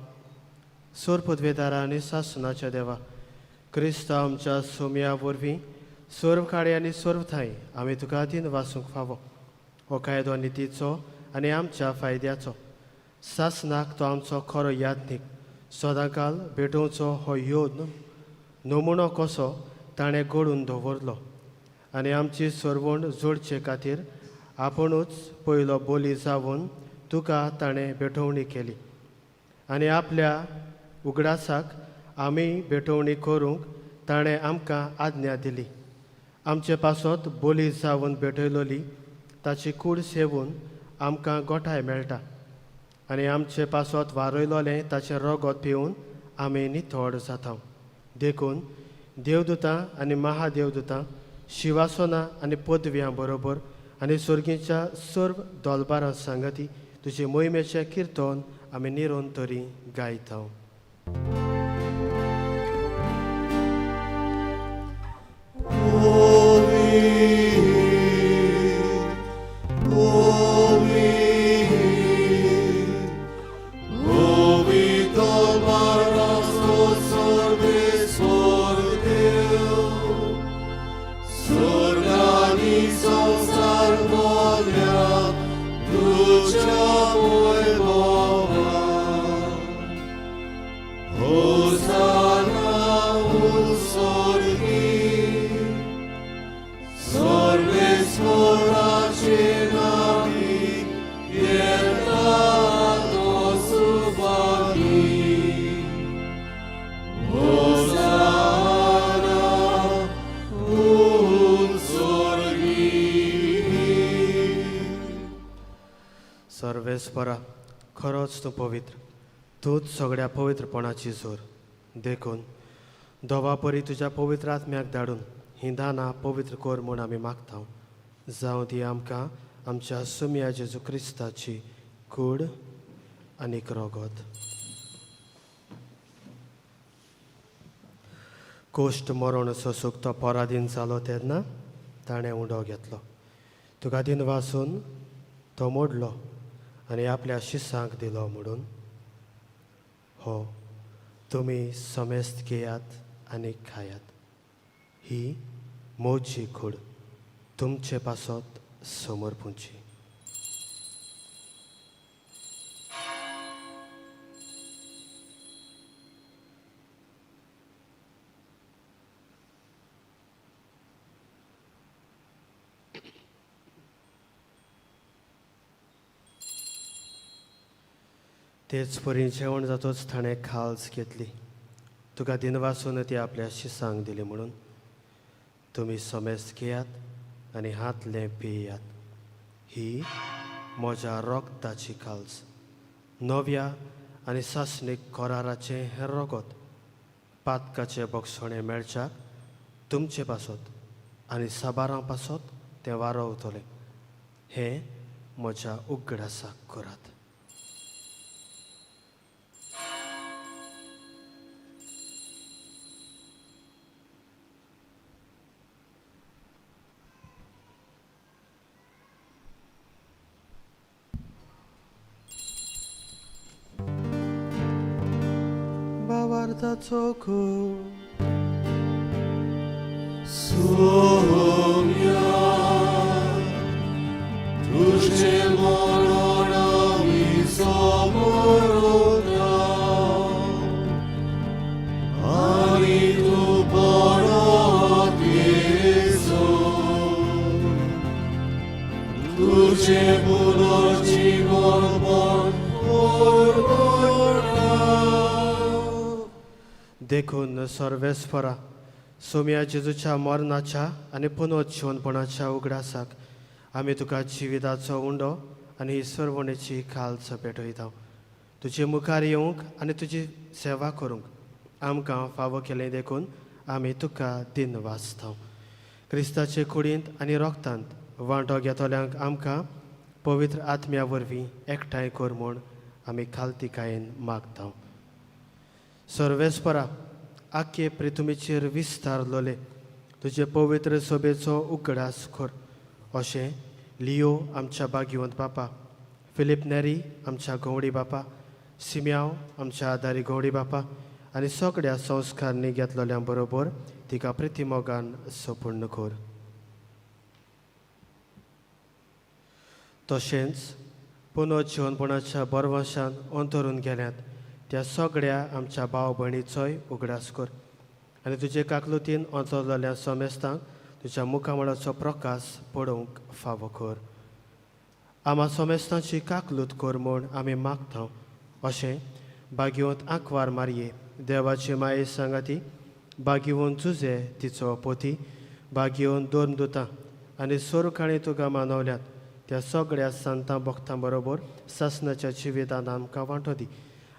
सोर पदवेदारा आनी सासणाच्या देवा, क्रिस्त आमच्या सोम्या वरवीं सर्व काळी आनी सर्व थंय आमी तुका दिन वासूंक फावो. हो कायदो नितीचो आनी आमच्या फायद्याचो. सासणाक तो आमचो खरो यादनीक सदांकाल भेटोवचो हो योद नमुनो कसो ताणें घडोवन दवरलो आनी आमची सरवण जोडचे खातीर आपुणूच पयलो बोली जावन तुका ताणें भेटोवणी केली आनी आपल्या उगडासाक आमी भेटोवणी करूंक ताणें आमकां आज्ञा दिली. आमचे पासत बोली जावन भेटयलोली ताची कूड सेवून आमकां गोठाय मेळटा आनी आमचे पासत वारयलोलें ताचें रगत पिवन आमी नितळ जाता. देखून देवदूतां आनी महादेवदूतां, शिवासनां आनी पदव्यां बरोबर आनी सर्गीच्या सर्व दोलबारां सांगती तुजे मोहिमेचें किर्तन आमी निरंतरी गायता. सर्वेस्परा, खरोच तूं पवित्र, तूंच सगळ्या पवित्रपणाची जोर. देखून दोवा परी तुज्या पवित्र आत्म्याक धाडून हीं दानां पवित्र कर म्हूण आमी मागता. जावं ती आमकां आमच्या सुम्या जेजू क्रिस्ताची कूड आनीक रगत. कोश्ट मरण सोसूंक तो पराधीन जालो तेन्ना ताणें उंडो घेतलो. तुका दिन वासून तो मोडलो आनी आपल्या शिसांक दिलो म्हणून हो तुमी समेस्त घेयात आनी खायात. ही मोजी कूड तुमचे पासत समर्पूंची. तेच परी जेवण जातोच ताणें खालस घेतली. तुका दिन वासून ती आपल्या शिसांक दिली म्हणून तुमी समेस्त घेयात आनी हातले पियात. ही म्हज्या रोगताची खालस, नव्या आनी सासणीक कराराचें हें रगत. पातकाचे बोगसणे मेळच्याक तुमचे पासत आनी साबारां पासत तें वारवतलें. हें म्हज्या उगडासाक करात. भावार्थाचो खूब सोम्या तुझे मरण आमी समोरता आनी तू परत येसो तुझे पुनर्जीवन देखून सर्वेस्परा, सोम्या जेजूच्या मरणाच्या आनी पुनर्जीवनपणाच्या उगडासाक आमी तुका जिविताचो उंडो आनी इसवणेची खालच पेटयता. तुजे मुखार येवंक आनी तुजी सेवा करूंक आमकां फावो केलें देखून आमी तुका दिन वाचता. क्रिस्ताचे कुडींत आनी रोगतांत वांटो घेतल्यांक आमकां पवित्र आत्म्या वरवीं एकठांय कर म्हूण आमी खालतिकायेन मागता. सर्वेस्परा आख्खे पृथ्वीचेर विस्तारलोले तुजे पवित्र सोबेचो उगडास कर. अशें लियो आमच्या बागिवंत बापा, फिलीप नेरी आमच्या गवडी बापा, सिम्याव आमच्या आदारी गवडी बापा आनी सगळ्या संस्कारनी घेतलेल्या बरोबर तिका प्रितीमोगान सपूर्ण कर. तशेंच पुनर्जीवनपणाच्या बरवंशान अंतरून गेल्यात त्या सगळ्या आमच्या भाव भयणीचोय उगडास कर. आनी तुजे काकलुतीन अंतरलेल्या समेस्तांक तुज्या मुखामळाचो प्रकाश पडोवंक फावो कर. आम्हा समेस्तांची काकलूत कर म्हूण आमी मागता. अशें बागिवंत आंकवार मारये देवाची माये सांगाती, बागिवंत जुजे तिचो पोती, बागिवंत दोन दुतां आनी सोरखाणी तुका मानवल्यात त्या सगळ्या संतां भक्तां बरोबर सासणाच्या जिवितांत आमकां वांटो दी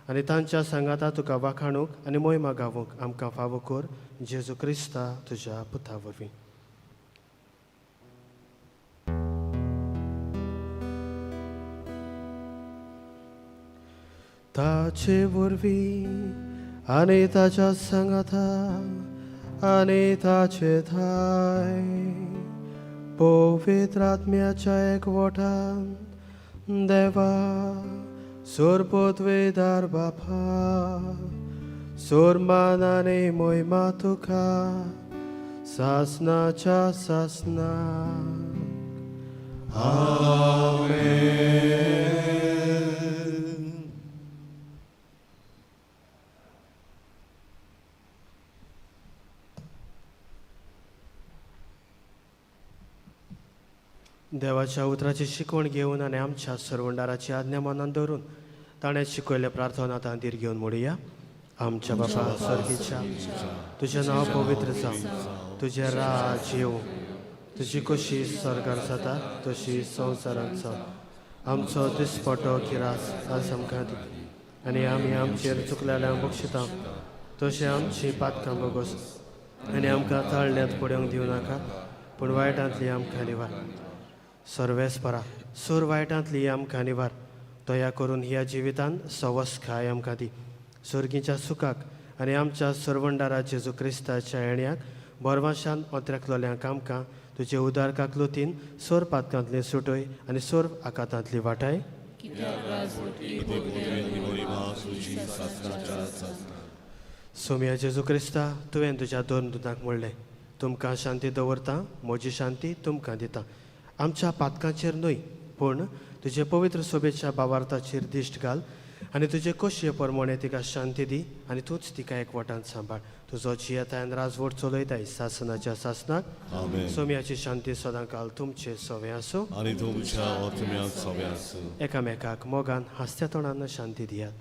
आनी तांच्या सांगाता तुका वाखाणूक आनी मोहिमा गावूंक आमकां फावो कर. जेजू क्रिस्ता तुज्या पुता वरवीं. ताचे वरवीं आनी ताच्या सांगाता आनी ताचे थाय पवित्र आत्म्याच्या एकवटान देवा सोरपोतवेदार बापा सोरमान आनी मोहिमा तुका सासनाच्या सासना. देवाच्या उतराची शिकवण घेवन आनी आमच्या सरवंडाराची आज्ञा मनान दवरून ताणें शिकयले प्रार्थना तांतीर घेवन म्हणुया. आमच्या बापा स्वर्गीच्या तुजें नांव पवित्र जावं, तुजें राज येवं, तुजी कशी स्वर्गार जाता तशी संवसारांत जावं. आमचो दिसपटो किरास आज आमकां दी आनी आमी आमचेर चुकलेल्यांक बक्षिता तशें आमची पातकां बोगोस आनी आमकां ताळण्यांत पडोवंक दिवं नाका पूण वायटांतली आमकां निवार. सर्वेस्परा सूर वायटांतली आमकां निवार. दया करून ह्या जिवितांत सवस्काय आमकां दी. सर्गीच्या सुखाक आनी आमच्या सरवंडारा जेजू क्रिस्ताच्या येण्याक बरवाशान ओतरेकलोल्यांक आमकां तुजे उदार काकलुतीन सोर पातकांतली सुटय आनी सोर आकांतांतली वाटाय. सोम्या जेजू क्रिस्ता तुवें तुज्या दोन दुतांक म्हणलें, तुमकां शांती दवरता, म्हजी शांती तुमकां दिता. आमच्या पातकांचेर न्हय पूण तुजे पवित्र सोबेच्या भावार्थाचेर दिश्ट घाल आनी तुजे कोशये प्रमाणे तिका शांती दी आनी तूंच तिका एकवटान सांबाळ. तुजो जियेतायन राजवट चलयताय सासनाच्या सासनाक. सोम्याची शांती सदां काल तुमचे सवे आसूं आनी तुमच्या आत्म्याक सवे आसूं. एकामेकाक मोगान हास्त्या तोंडान शांती दियात.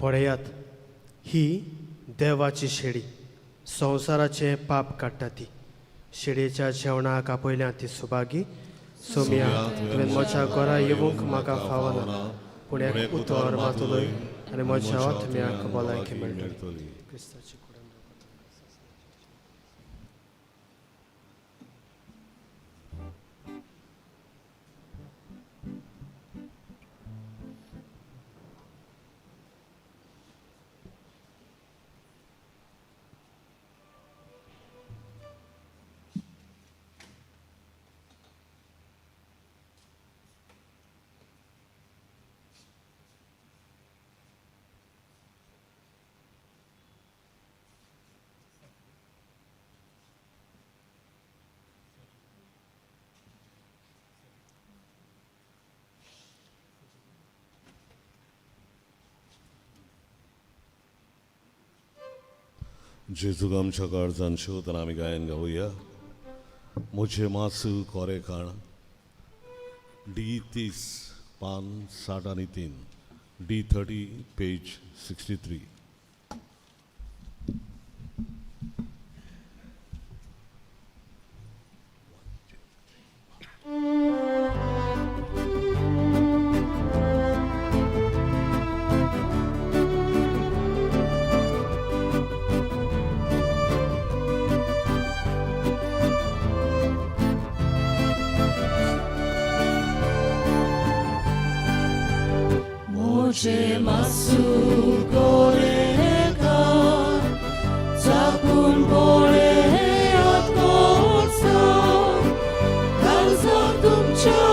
पळयात, ही देवाची शेळी संवसाराचे पाप काडटा ती. शेळयेच्या जेवणाक आपयल्या ती सुभागी. सोम्या तुवें म्हज्या घरा येवंक म्हाका फावना पुण्याक उतर मातलोय आनी म्हज्या आत्म्याक भलायकी मेळटली. क्रिस्ताची कुडीन जेजूक आमच्या काळजान शिवतना आमी गायन गावुया. मुझे मासू कोरे काण D30 पान 60 आणि 3 D30 page 63. Moje masu koreka, zakun bore at korsa, kalza tumcha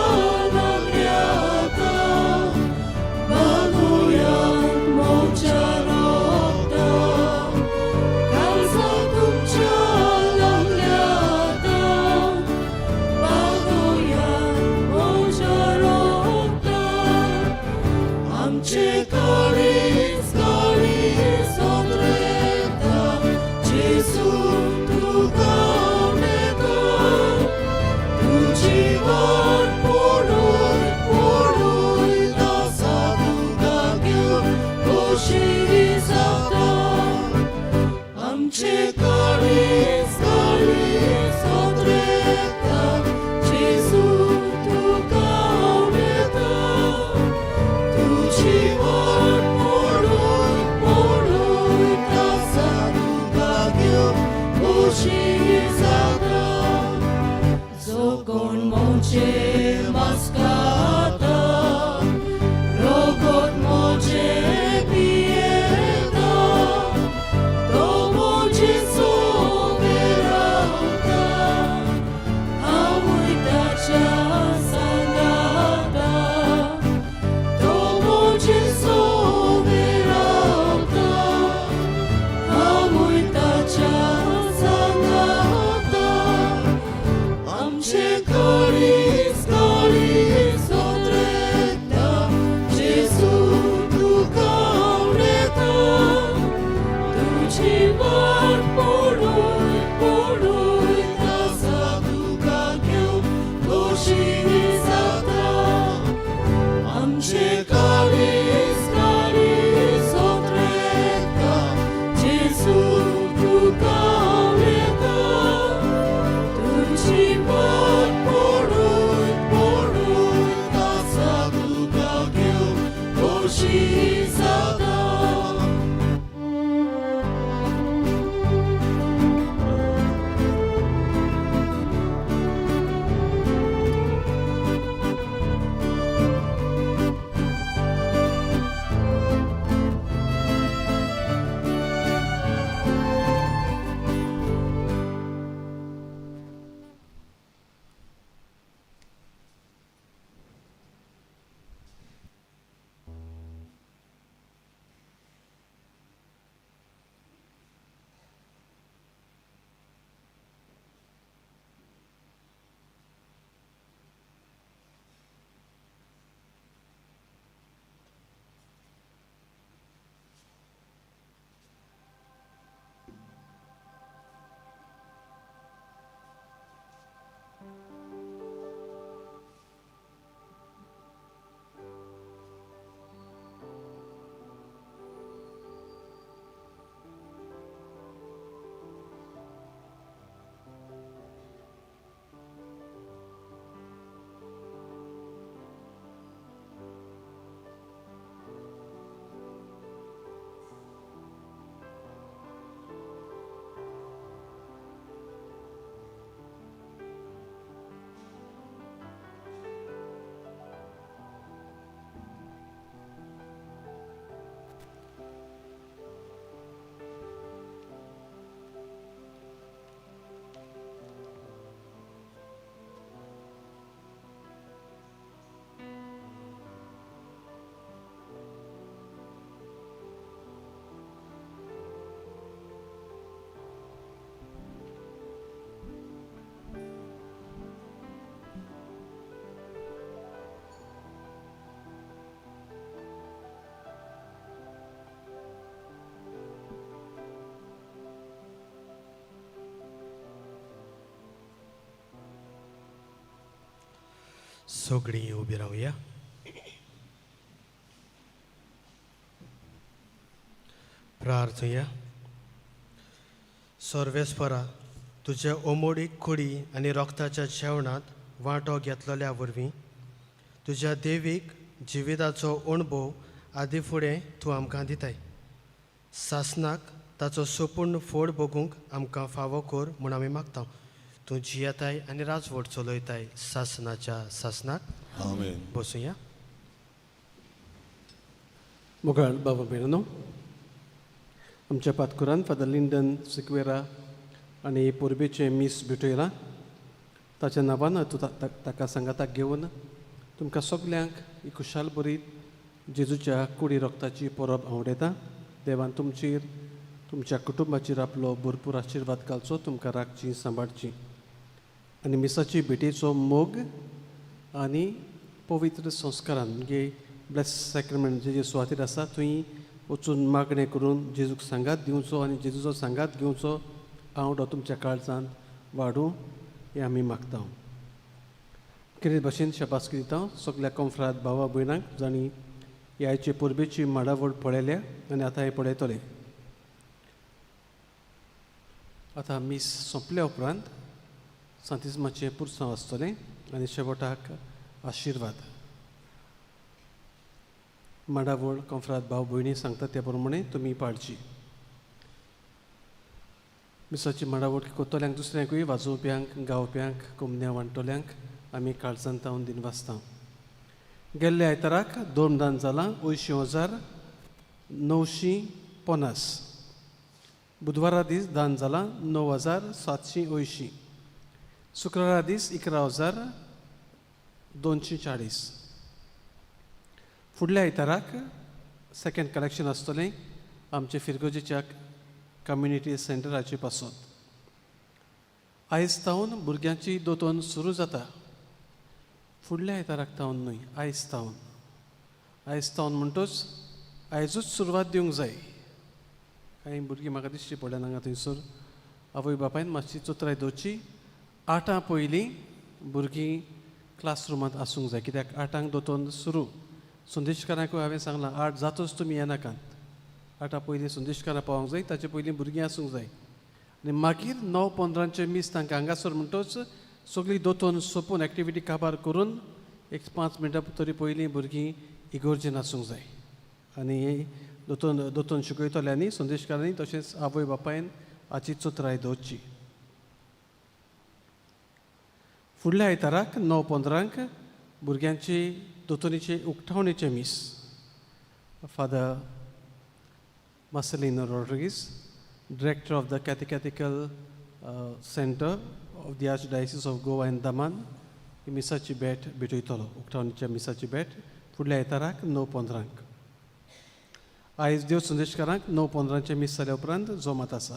nagyata, baguyan moja rokta, kalza tumcha nagyata, baguyan moja rokta. आमचे काळीज काळीज सोदरेता, जेजू तुका उणेता, तुजी वाट पळोय पळोय दासा तुका घेवन खोशी जाता. आमचे काळीज काळीज सोदरेता, जेजू तुका उणेता, तुझी वाट पळोय पळोय दासा तुका घेवन खोशी जाता. जो कोण मोचे मास्काता, रोगोत मोचे पियेता, तो मोचे सोबे रावता. हांवूय ताच्या सांगाता, तो मोचे सोबे रावता. हांवूय ताच्या सांगाता. आमचे काळीज काळीज सोदरेता, जेजू तुका उणेता, तुजी वाट पळोय पळोय दासा तुका घेवन खोशी जाता. आमचे काळीज काळीज सोदरेता, जेजू तुका उणेता, तुजी वाट पळोय पळोय दासा तुका घेवन खोशी जाता. सगळीं उबी रावया. प्रार्थया. सर्वेस्परा, तुज्या ओमोडीक कुडी आनी रोगताच्या जेवणात वांटो घेतलेल्या वरवीं तुज्या देवीक जिविताचो अणभव आदी फुडें तूं आमकां दिताय. सासनाक ताचो संपूर्ण फोड बगूंक आमकां फावो कर म्हूण आमी मागता. तूं जियेताय आनी राजवट चलयताय सासनाच्या सासनाक. आमेन. बसूया. मोगाळ बाबा भयणो, आमच्या पातकुरान फादर लिंडन सिक्वेरा आनी पोरबेचे मिस बिटोयला ताच्या नांवान तूं ताका सांगाताक घेवन तुमकां सगल्यांक ही खुशाल बरीत जेजूच्या कुडी रोगताची परब आवडयता. देवान तुमचेर तुमच्या कुटुंबाचेर आपलो भरपूर आशिर्वाद घालचो, तुमकां राखची सांबाळची आनी मिसाची भेटेचो मोग आनी पवित्र संस्कारान म्हणजे ब्लेस सॅक्रमेंट जे सुवातेर आसा थंय वचून मागणें करून जेजूक सांगात दिवचो आनी जेजूचो सांगात घेवचो आवडो तुमच्या काळजांत वाडूं हें आमी मागता. कितें भाशेन शबासकी दिता सगल्या कॉन्फ्रात भावा भयणांक जाणी ह्याचे परबेची माडावळ पळयल्या आनी आतां हें पळयतले. आतां मीस सोंपल्या उपरांत सांतिस्माचें पुरसांव आसतलें आनी शेवटाक आशिर्वाद. माडावळ कॉन्फ्रात भाव भयणी सांगतात त्या प्रमाणे तुमी पाळची. मिसाची माडावळ कोतोल्यांक दुसऱ्यांकूय वाजोवप्यांक गावप्यांक कुमन्या वांटोल्यांक आमी काळजांत तावन दिन वाचता. गेल्ल्या आयताराक 2 दान जालां 80,950. बुधवारा दीस दान जालां 9,780. शुक्रारा दीस 11,240. फुडल्या आयताराक सेकंड कलेक्शन आसतलें आमचे फिरगोजेच्या कम्युनिटी सेंटराचे पासून. आयज तावन भुरग्यांची दोतोन सुरू जाता. फुडल्या आयताराक तावन न्हय, आयज तावन. आयज तावन म्हणटच आयजूच सुरवात दिवंक जाय. कांय भुरगीं म्हाका दिश्टी पडल्यान हांगा थंयसर आवय बापायन मातशी चोत्राय दवरची. 8 पयलीं भुरगीं क्लासरुमांत आसूंक जाय, कित्याक 8 दोतोन सुरू. संदेशकारांकूय हांवें सांगलां 8 जातूच तुमी येनाकात. 8 पयलीं संदेशकारां पावोंक जाय, ताचे पयलीं भुरगीं आसूंक जाय. आनी मागीर 9:15 मीस तांकां हांगासर म्हणटच सगळीं दोतोन सोंपून एक्टिविटी काबार करून 5 मिनटां तरी पयलीं भुरगीं इगोर्जेन आसूंक जाय. आनी दोतोन शिकयतल्यांनी संदेशकारांनी तशेंच आवय बापायन हाची चोत्राय दवरची. फुडल्या आयताराक 9:15 भुरग्यांची दोतोनीचे उक्तावणेचे मीस. Father Marcelino Rodriguez, Director of the Catechetical Center of the Archdiocese of Goa and Daman, ही मिसाची भेट भेटयतलो. उक्तावणेच्या मिसाची भेट फुडल्या आयताराक 9:15. आयज देव संदेशकारांक 9:15 मीस जाल्या उपरांत जोमात आसा.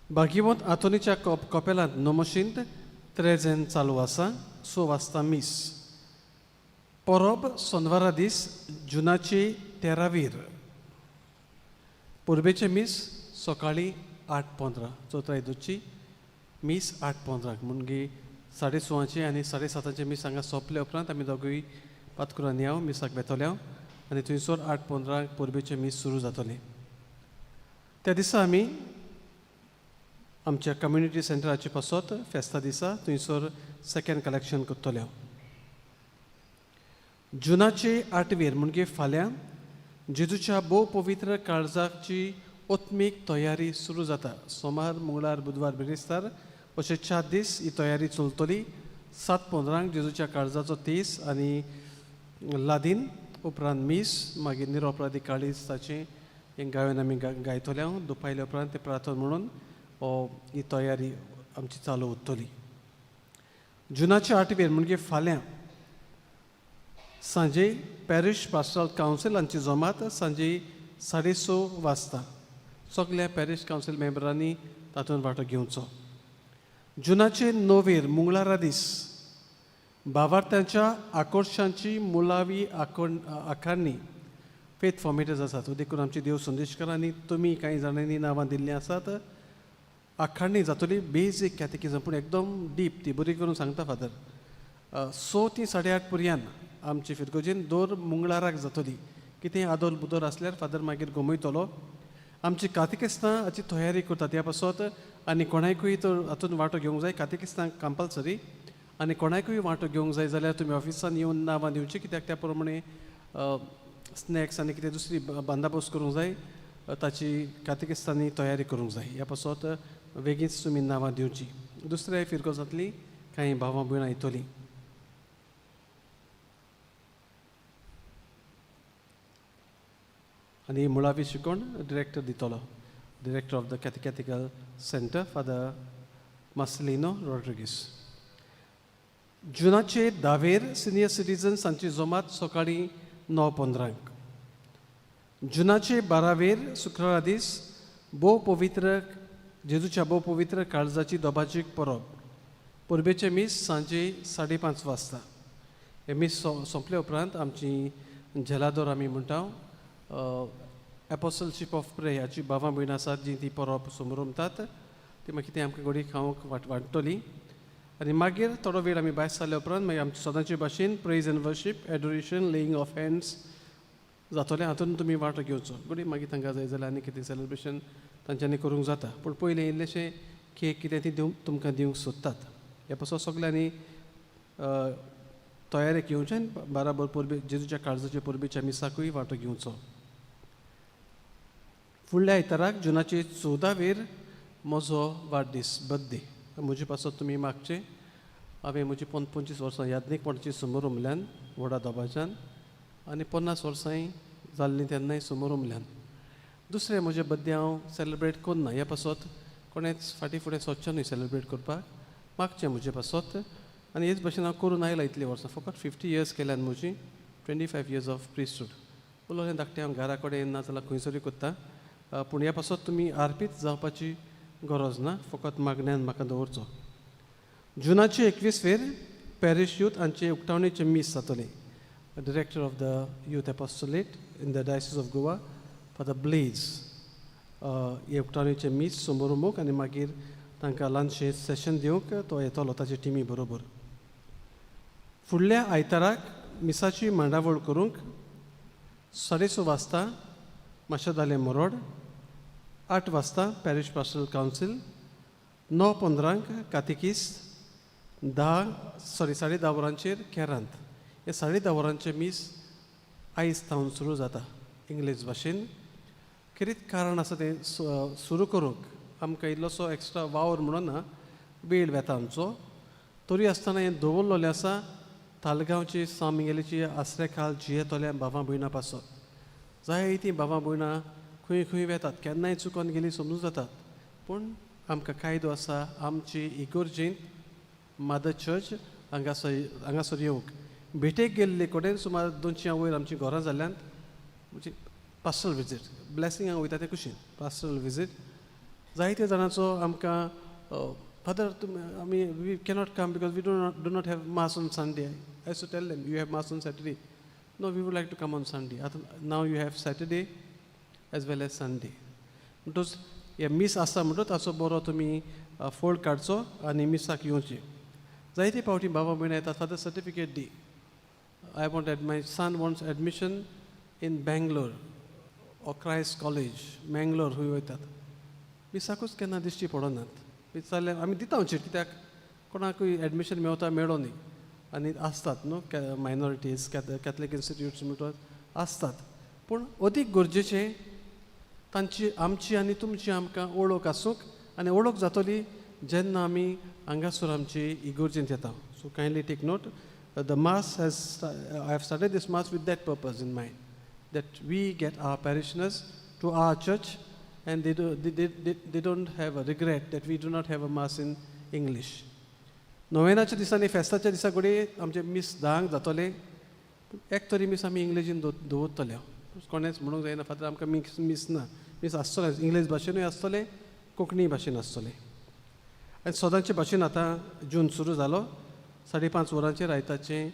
भाग्यवंत आंतोनीच्या कॉपेलांत नोमोशींत 13 चालू आसा. 6 वाजता मीस. परब सोनवारा दीस जुनाची 13वीर. पुर्बेचे मीस सकाळीं 8:15. चोत्राय दोची मीस 8:15 म्हणजे 6:30 आनी 7:30 मीस हांगा सोंपले उपरांत आमी दोगूय पातकुरांनी हांव मिसाक बेतल्या आनी थंयसर 8:15 पुर्बेचे मीस सुरू जातले. त्या दिसा आमी आमच्या कम्युनिटी सेंटराचे पासत फेस्ता दिसा थंयसर सेकंड कलेक्शन करतले. जुनाचे 8वीर म्हणजे फाल्यां जेजूच्या भोव पवित्र काळजाची ओत्मीक तयारी सुरू जाता. सोमार, मंगळार, बुधवार, बिरेस्तार अशे 4 दीस ही तयारी चलतली. 7:15 जेजूच्या काळजाचो तीस आनी लादीन उपरांत मीस, मागीर निरोपराधी काळीज ताचें हें गायन आमी गायतले. दुपायल्या उपरांत ते प्रार्थना म्हणून ही तयारी आमची चालू उरतली. जुनाचे 8वीर म्हणजे फाल्यां सांजे पॅरिश पास्टरल कावन्सील हांची जमात सांजे 6:30 वाजता. सगळ्या पॅरिश कावन्सील मेंबरांनी तातूंत वांटो घेवचो. जुनाचे 9वीर मंगळारा दीस भावार्थ्यांच्या आकोर्शांची मुलावी आखाणी फेथ फॉर्मेटर्स आसात. देखून आमची देव संदेशकारांनी तुमी कांय जाणांनी नांवां दिल्लीं आसात. आखाणी जातली बेजीक कॅटेकिजम पूण एकदम डीप ती बरी करून सांगता फादर. 6 ती 8:30 पर्यंत आमची फिरगोजीन दर मंगळाराक जातली. कितें आदोल बुदोल आसल्यार फादर मागीर गमयतलो. आमची कातिकिस्तां हाची तयारी करतात ह्या पासत आनी कोणाकूय तर हातून वांटो घेवंक जाय. कातिकिस्तां कंपल्सरी आनी कोणाकूय वांटो घेवंक जाय जाल्यार तुमी ऑफिसान येवन नांवां दिवची, कित्याक त्या प्रमाणे स्नॅक्स आनी कितें दुसरी बंदोबस्त करूंक जाय, ताची कातिकिस्तानी तयारी करूंक जाय. ह्या पासत बेगीनच तुमी नांवां दिवची. दुसऱ्या फिरको जातली, कांय भावां भयणां येतलीं. आनी मुळावी शिकवण डिरेक्टर दितलो. Director of the catechetical centre father Marcelino Rodrigues. जुनाचे 10 सिनियर सिटीजन्सांची जमात सकाळी 9:15. जुनाचे 12 शुक्रारा दीस जेजूच्या भोव पवित्र काळजाची दोबाजीक परब. परबेचे मीस सांजे 5:30 वाजता. हे मीस सोंपले उपरांत आमची झेलादोर आमी म्हणटा एपोस्टलशीप ऑफ प्रे हाची भावां भयणां आसात जी ती परब समोरतात. ती मागीर कितें आमकां घोडी खावंक वांटतली. आनी मागीर थोडो वेळ आमी भायर सरले उपरांत मागीर आमचे सदांचे भाशेन praise and worship, adoration, laying of hands जातलें. हातून तुमी वांटो घेवचो. घोडी मागीर तांकां जाय जाल्यार आनी कितें सेलिब्रेशन तांच्यांनी करूंक जाता. पूण पयलीं इल्लेशें केक कितें ती तुमकां दिवंक सोदतात. हे पासून सगल्यांनी तयारेक येवचें आनी बराबर परबे जेजूच्या काळजाचे परबेच्या मिसाकूय वांटो घेवचो. फुडल्या आयताराक जुनाचे 14 म्हजो वाडदीस, बर्थडे. म्हजे पासत तुमी मागचें. हांवें म्हजी 25 वर्सां यादनीकपणाची समारंभल्यान व्हडा दोबाज्यान आनी 50 वर्सांय जाल्लीं तेन्नाय समारंभल्यान. दुसरें म्हजे बर्थडे हांव सेलिब्रेट करना. ह्या पासत कोणेंच फाटीं फुडें सोदचें न्हय सेलिब्रेट करपाक. मागचें म्हजे पासत आनी हेच भशेन हांव करून आयलां इतलीं वर्सां. फकत 50 इयर्स केल्यान म्हजी, 25 इयर्स ऑफ प्रिस्टूड. उलोवलें धाकटें हांव घरा कडेन ना जाल्यार खंयसरूय करता. पूण ह्या पासत तुमी आर्पीत जावपाची गरज ना, फकत मागण्यांत म्हाका दवरचो. जुनाचे 21 पॅरीश यूथ हांचे उक्तावणेचें मीस जातलें. Director of the youth apostolate in the diocese of Goa father Blaise हे उक्तावणेचें मीस समारंभूक आनी मागीर तांकां लंचें सेशन दिवंक तो येतलो ताचे टिमी बरोबर. फुडल्या आयताराक मिसाची मांडावळ करूंक 6:30 वाजता माशेदाले मोरोड, 8 वाजता पॅरीश पास्टरल कावन्सील, 9:15 कातिकिस्त, 10:30 वरांचेर केरांत. हे 10:30 वरांचे मीस आयज थावन सुरू जाता इंग्लीश भाशेन. कितें कारण आसा तें सुरू करूंक आमकां इल्लोसो एक्स्ट्रा वावर म्हणून ना, वेळ वेता आमचो. तरी आसतना हें दवरलेलें आसा तालगांवची सामिंगेलीची आसरेखाल जियेतोल्या भावां भयणां पासत. जायतीं भावां भयणां खंय खंय वेतात, केन्नाय चुकोन गेलीं समजूं जातात. पूण आमकां कायदो आसा आमची इगोर्जेंत मादर चर्च हांगासर येवंक. भेटेक गेल्ले कडेन सुमार 200 वयर आमचीं घरां जाल्ल्यान म्हणजे पास्टरल विजीट, ब्लेसिंगाक वयता ते कुशीन पास्टरल विजीट. जायत्या जाणांचो आमकां फादर आमी we cannot come because we do not have mass on Sunday. I have to tell them you have mass on Saturday. No we would like to come on Sunday. आतां now you have Saturday as well as Sunday. म्हणटच हे मीस आसा म्हणटच ताचो बरो तुमी fold काडचो आनी मिसाक येवचें. जायते फावटी भावां भयणां येतात father certificate the. I wanted my son wants admission in Bangalore or Christ College, Mangalore खंय वयतात. मिसाकूच केन्ना दिश्टी पडनात. विचारलें आमी दिता हांचेर, कित्याक कोणाकूय एडमिशन मेवता मेळो न्ही. आनी आसतात न्हू मायनॉरिटीज कॅथलीक इन्स्टिट्यूट्स म्हणटात आसतात. पूण अदीक गरजेचें तांची आमची आनी तुमची आमकां वळख आसूंक आनी वळख जातली जेन्ना आमी हांगासर आमची इगोर्जेंत येता. So kindly take note. The Mass I have started this Mass with that purpose in mind, that we get our parishioners to our church and they don't have a regret that we do not have a Mass in English. नोवेनाच्या दिसांनी फेस्ताच्या दिसा घडये आमचे मीस 10 जातले. एक तरी मीस आमी इंग्लिशीन दवरतले. कोणेच म्हणूंक जायना फादर आमकां मीस ना. मीस आसतलें इंग्लीश भाशेनूय आसतलें, कोंकणी भाशेन आसतलें. आनी सदांचे भाशेन आतां जून सुरू जालो. 5:30 वरांचेर आयताचें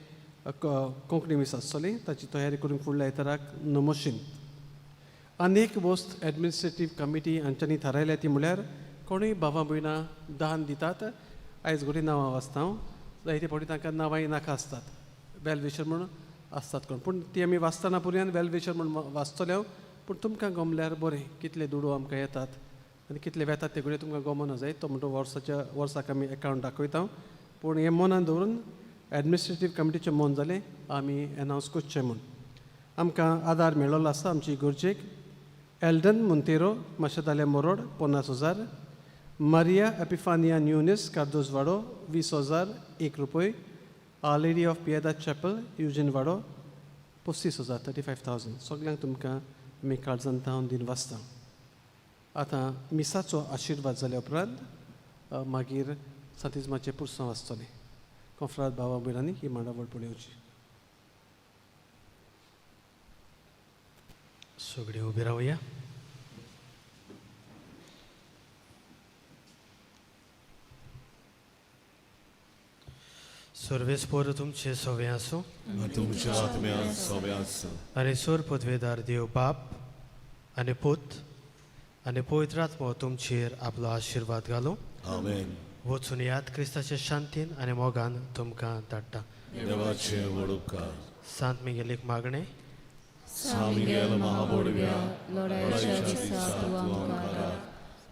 कोंकणी मीस आसतली. ताची तयारी करून फुडल्या आयताराक नमोशीन. आनीक वस्त एडमिनिस्ट्रेटीव कमिटी हांच्यांनी थारायल्या ती म्हळ्यार कोणूय भावां भयणां दान दितात. आयज घडी नांवां वाचता हांव. जायते फावटी तांकां नांवांय नाका आसतात, वेल विशर म्हणून आसतात कोण, पूण ती आमी वाचतना पुरयान वेल विशर म्हणून वाचतले हांव. पूण तुमकां गमल्यार बरें, कितले दुडू आमकां येतात आनी कितले वेतात ते घडये तुमकां गमना जाय, तो म्हणटा वर्साक आमी अकावंट दाखयता. पूण हें मनान दवरून एडमिनिस्ट्रेटीव कमिटीचें मन जालें आमी एनावन्स करचें म्हूण. आमकां आदार मेळिल्लो आसा आमची इगोर्जेक. एल्डन मोंतेरो माशेताले मोरोड 50,000, मारिया एपिफानिया न्यूनेस कार्दोजवाडो 20,000 1 रुपये, R lady of Piedade chapel युजीनवाडो 35,000 35,000. सगल्यांक तुमकां आमी काळजांत हांव दिन वाचता. आतां मिसाचो आशिर्वाद जाल्या उपरांत मागीर सांतिजमाचें पुरसांव आसतलें. कॉफ्राद भावा भयणांनी ही मांडावळ पळोवची. सगळीं उबी रावया. सर्वेस्पर तुमचे सवे आसूं तुमच्या आत्म्यात सवे आसूं. आनी सोर पदवेदार देव बाप आनी पूत आनी पवित्र आत्मो तुमचेर आपलो आशिर्वाद घालूं. आमेन. वचून याद क्रिस्ताच्या शांतीन आनी मोगान तुमकां धाडटा. देवाचे व्हड उपकार. सांत मिगेलीक मागणें. सामिगेल महाबोडव्या लढायच्या दिसा तूं आमकां राख.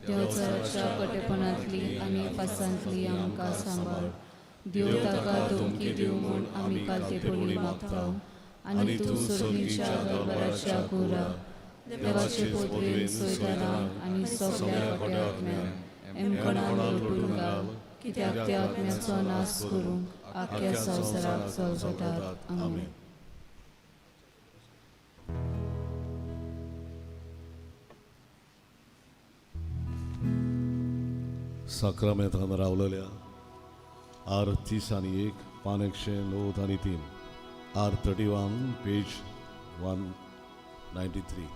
देवचाराच्या कटेपणांतली आनी पासांतली आमकां सांबाळ. देव ताका धमकी दिवं म्हूण आमी कालतेपणी मागता. आनी तूं सोडणीच्या दरबाराच्या कुरा देवाचे पोतवेन सोयतारांक आनी सगळ्या कोड्या आत्म्यांक एमकणान लुटून घाल, कित्याक त्या आत्म्याचो नाश करूंक आख्या संवसाराक चलतात. आमीन. साक्रामेंतान रावलेल्या आर 30 आनी 1 पान 109 आनी 3 R 31 page 193.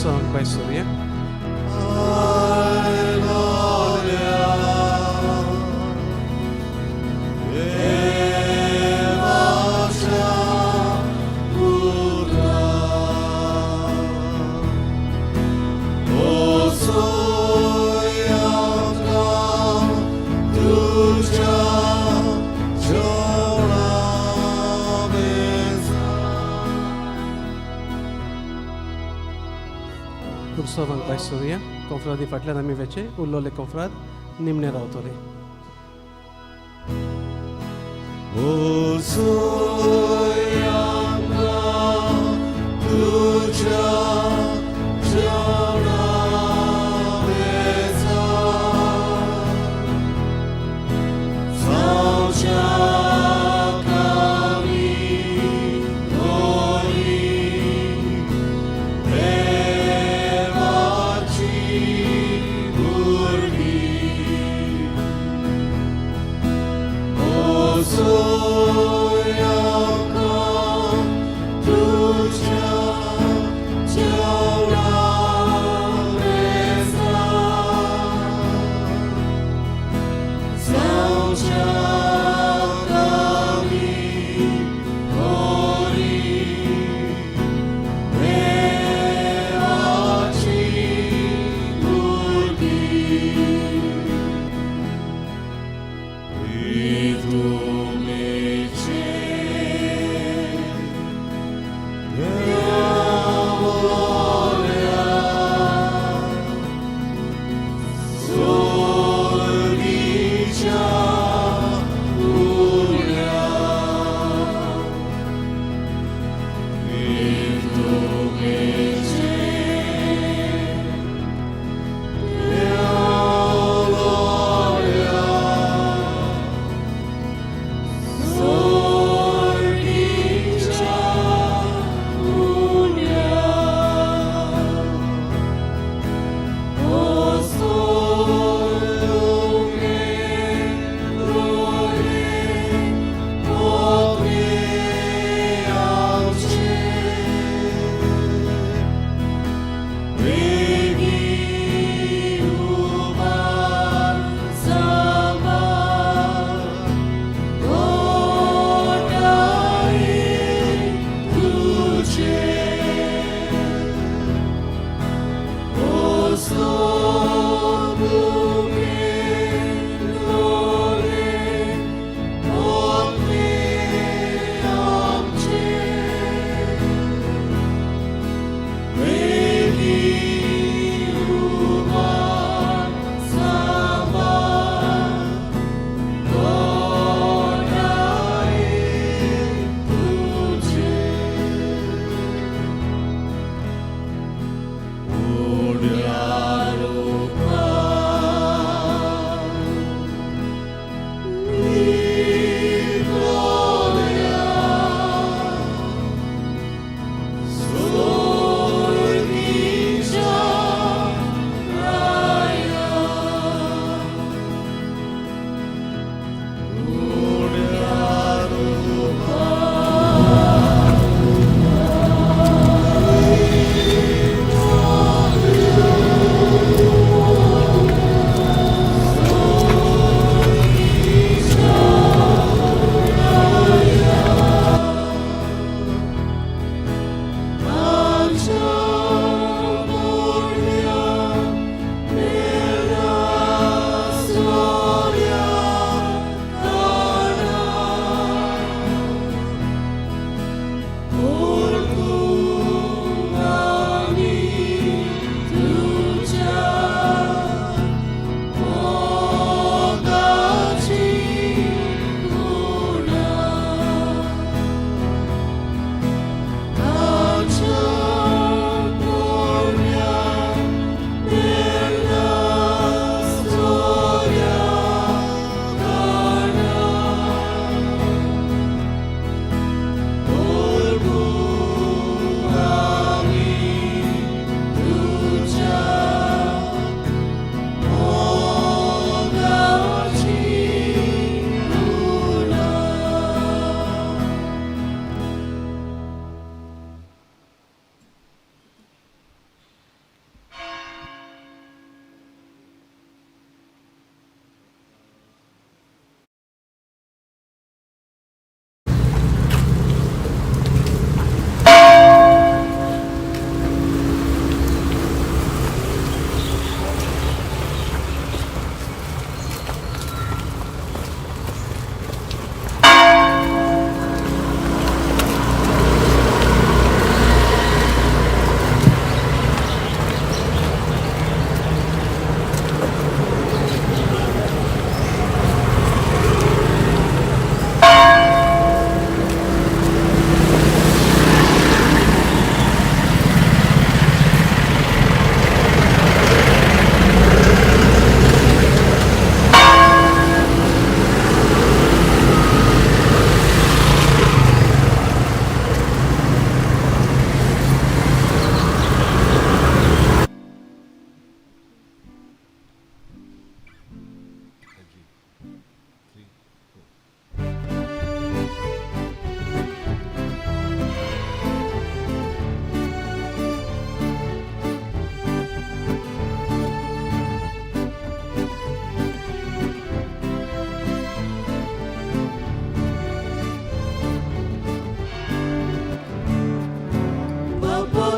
Song by Surya. Kursovan by Surya. Confradi फाटल्यान आमी वेचे उरलोले confrad निमणे रावतले. O Surya देवाची भुरगीं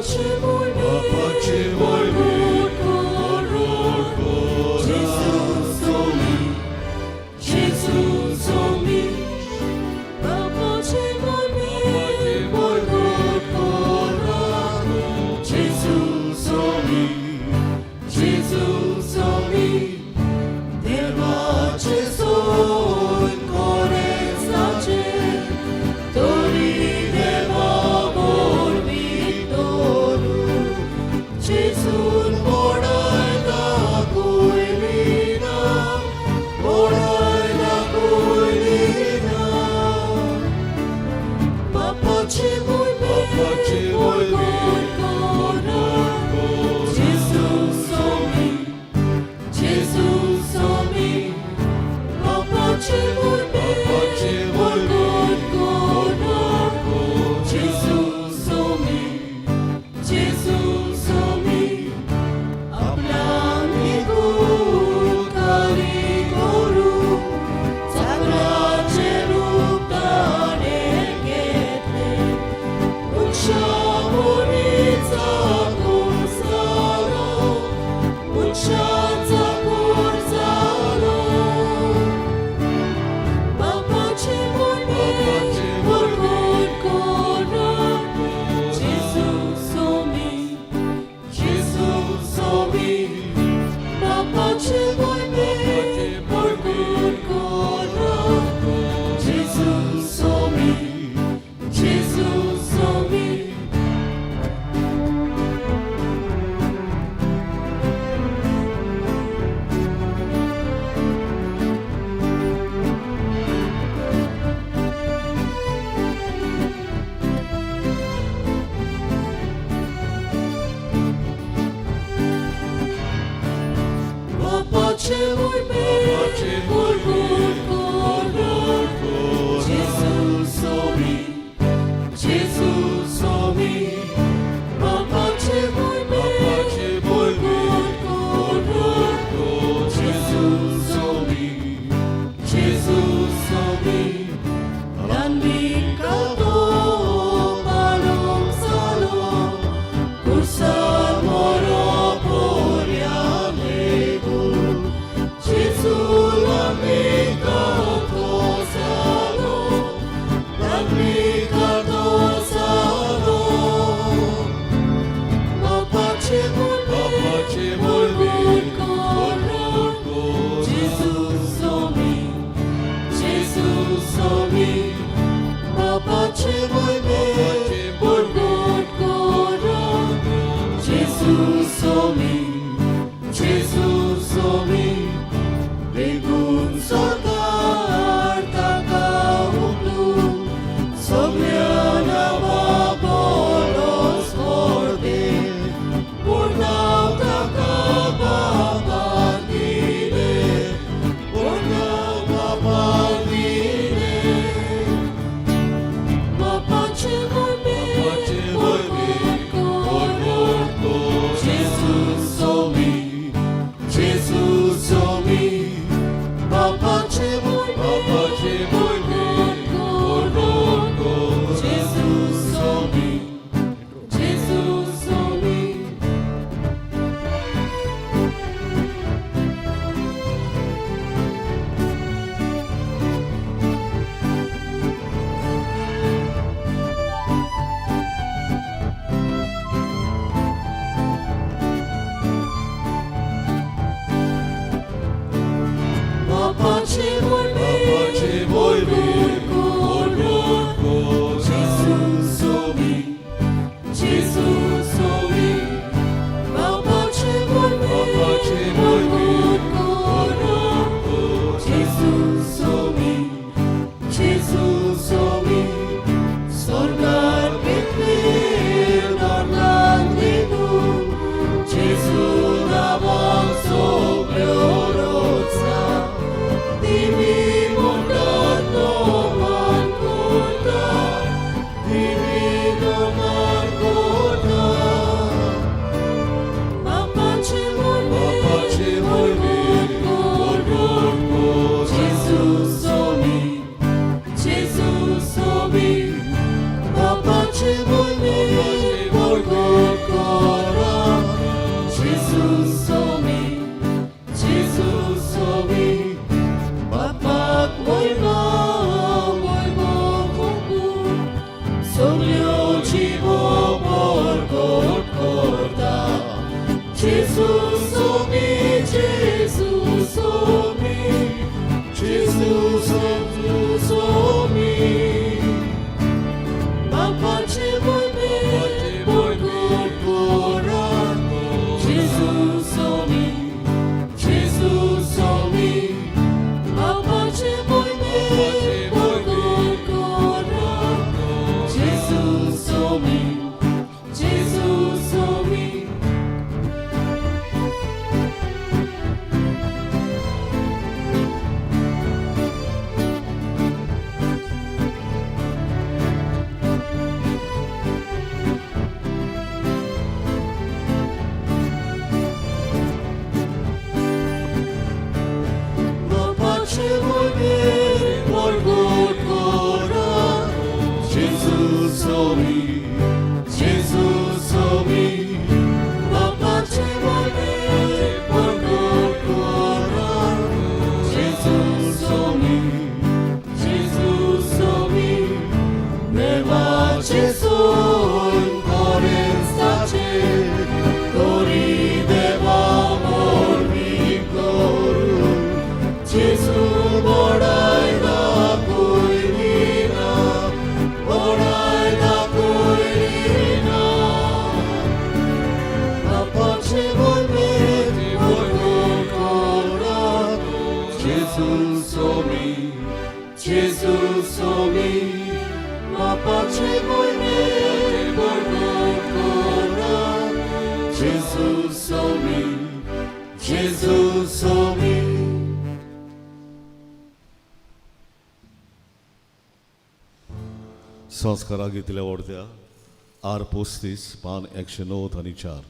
Jesus, सोमी बापाचे बोलणे बोलगोट कोरा जेजू सोमी बापाचे बोलणे बोलगोट कोरा जेजू सोमी संस्कारा घेतल्या ओढत्या R35 पान 109 आणि 4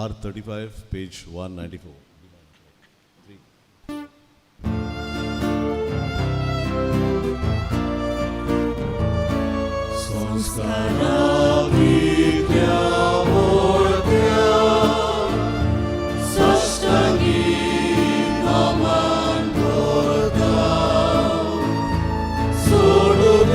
R35 पेज 194 संस्कारा घेतल्या ओढत्या साष्टांगी नमन करता सोडून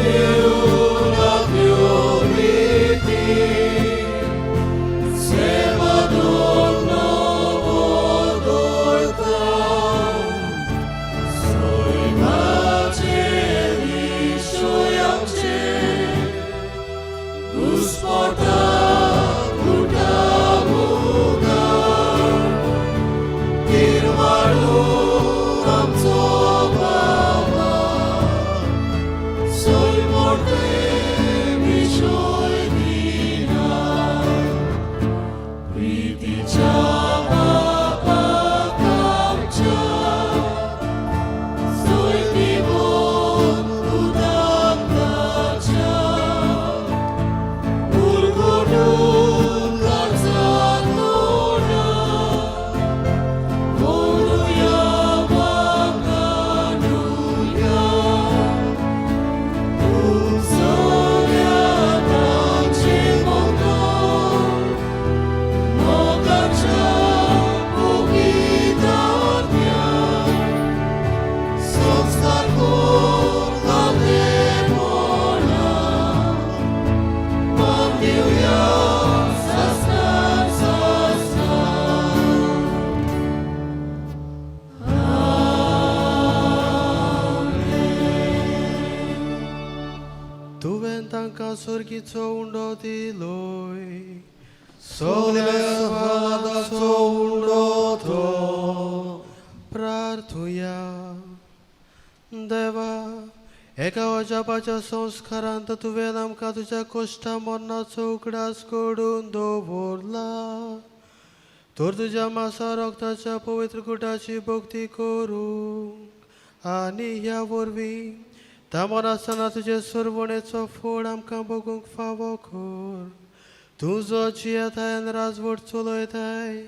Sorgico undo diloi, solevaso undo to, prarthuya, Deva, एका वजापाच्या संस्कारांत तुवें आमकां तुज्या कोश्टा मरणाचो उगडास करून दवरला तर तुज्या मासा रक्ताच्या पवित्र कुटाची भक्ती करूंक आनी ह्या वरवीं तामोर आसतना तुजे सरवणेचो फळ आमकां भोगूंक फावो कर तुजो जियेताय आनी राजवट चलयताय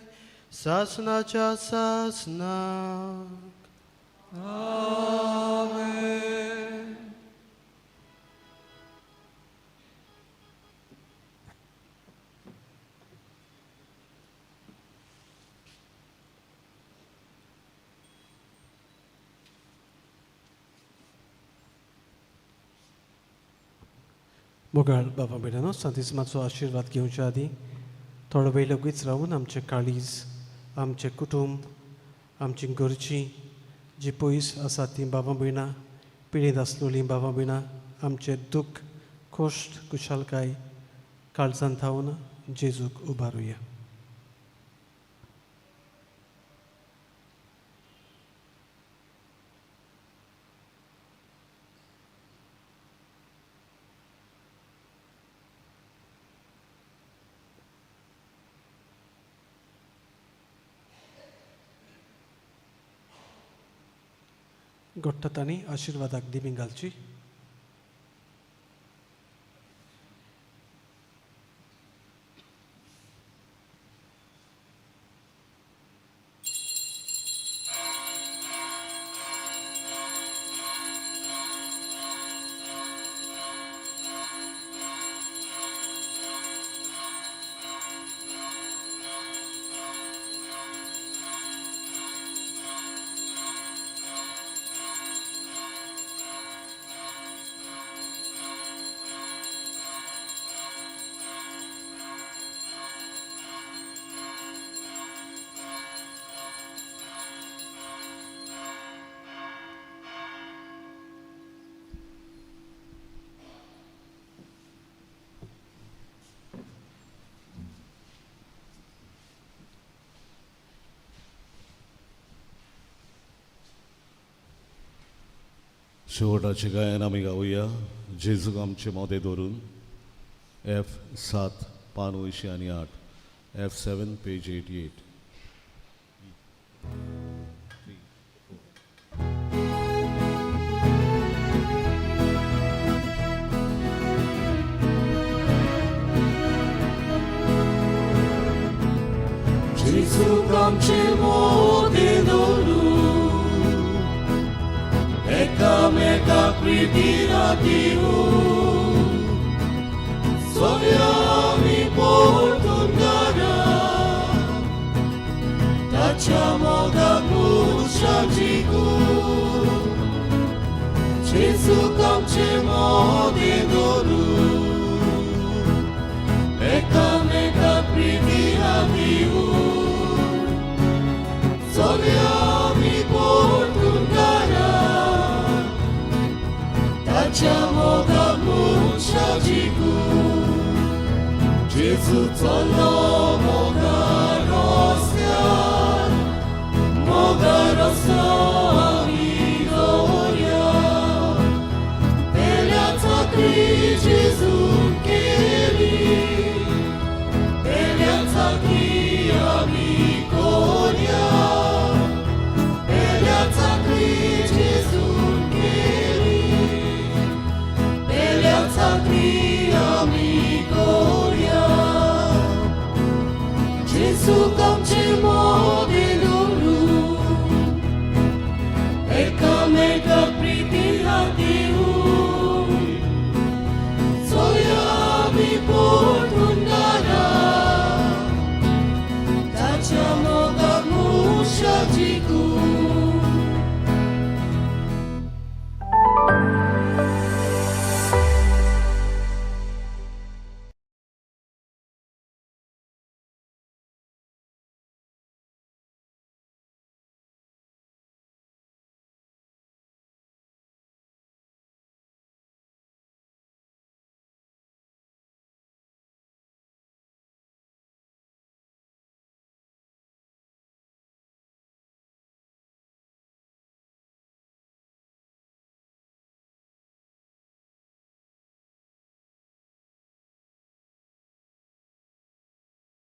सासणाच्या सासणाक आमेन. मोगाळ बाबा बेडानो सांतिस्माचो आशिर्वाद घेवच्या आदीं थोडो वेळ लगीच रावून आमचें काळीज आमचें कुटुंब आमचीं घरचीं जीं पयस आसात तीं बाबा भयणां पिणीत आसलेलीं भावां बिणां आमचें दूख खोश्ट कुशालकाय काळजांत थावन जेजूक उबारुया. घोट्टांनी आशिर्वादाक दिमी घालची. शेवटाचे गायन आमी गावुया. जेजूक आमचे मोदें धरून. F7 पान 208. F7 page 88. जेजूक आमचे मोदें धरून एकामेकाक प्रितीरा दिवून सोया आमी परतून घरा ताच्या मोगाक उर्शा जिखून. जेजूक आमचे मोदें धरून एकामेकाक प्रितीरा दिवून सोया आमी परतून घरा ताच्या मोगाक उर्शा जिखून. जेजू चलो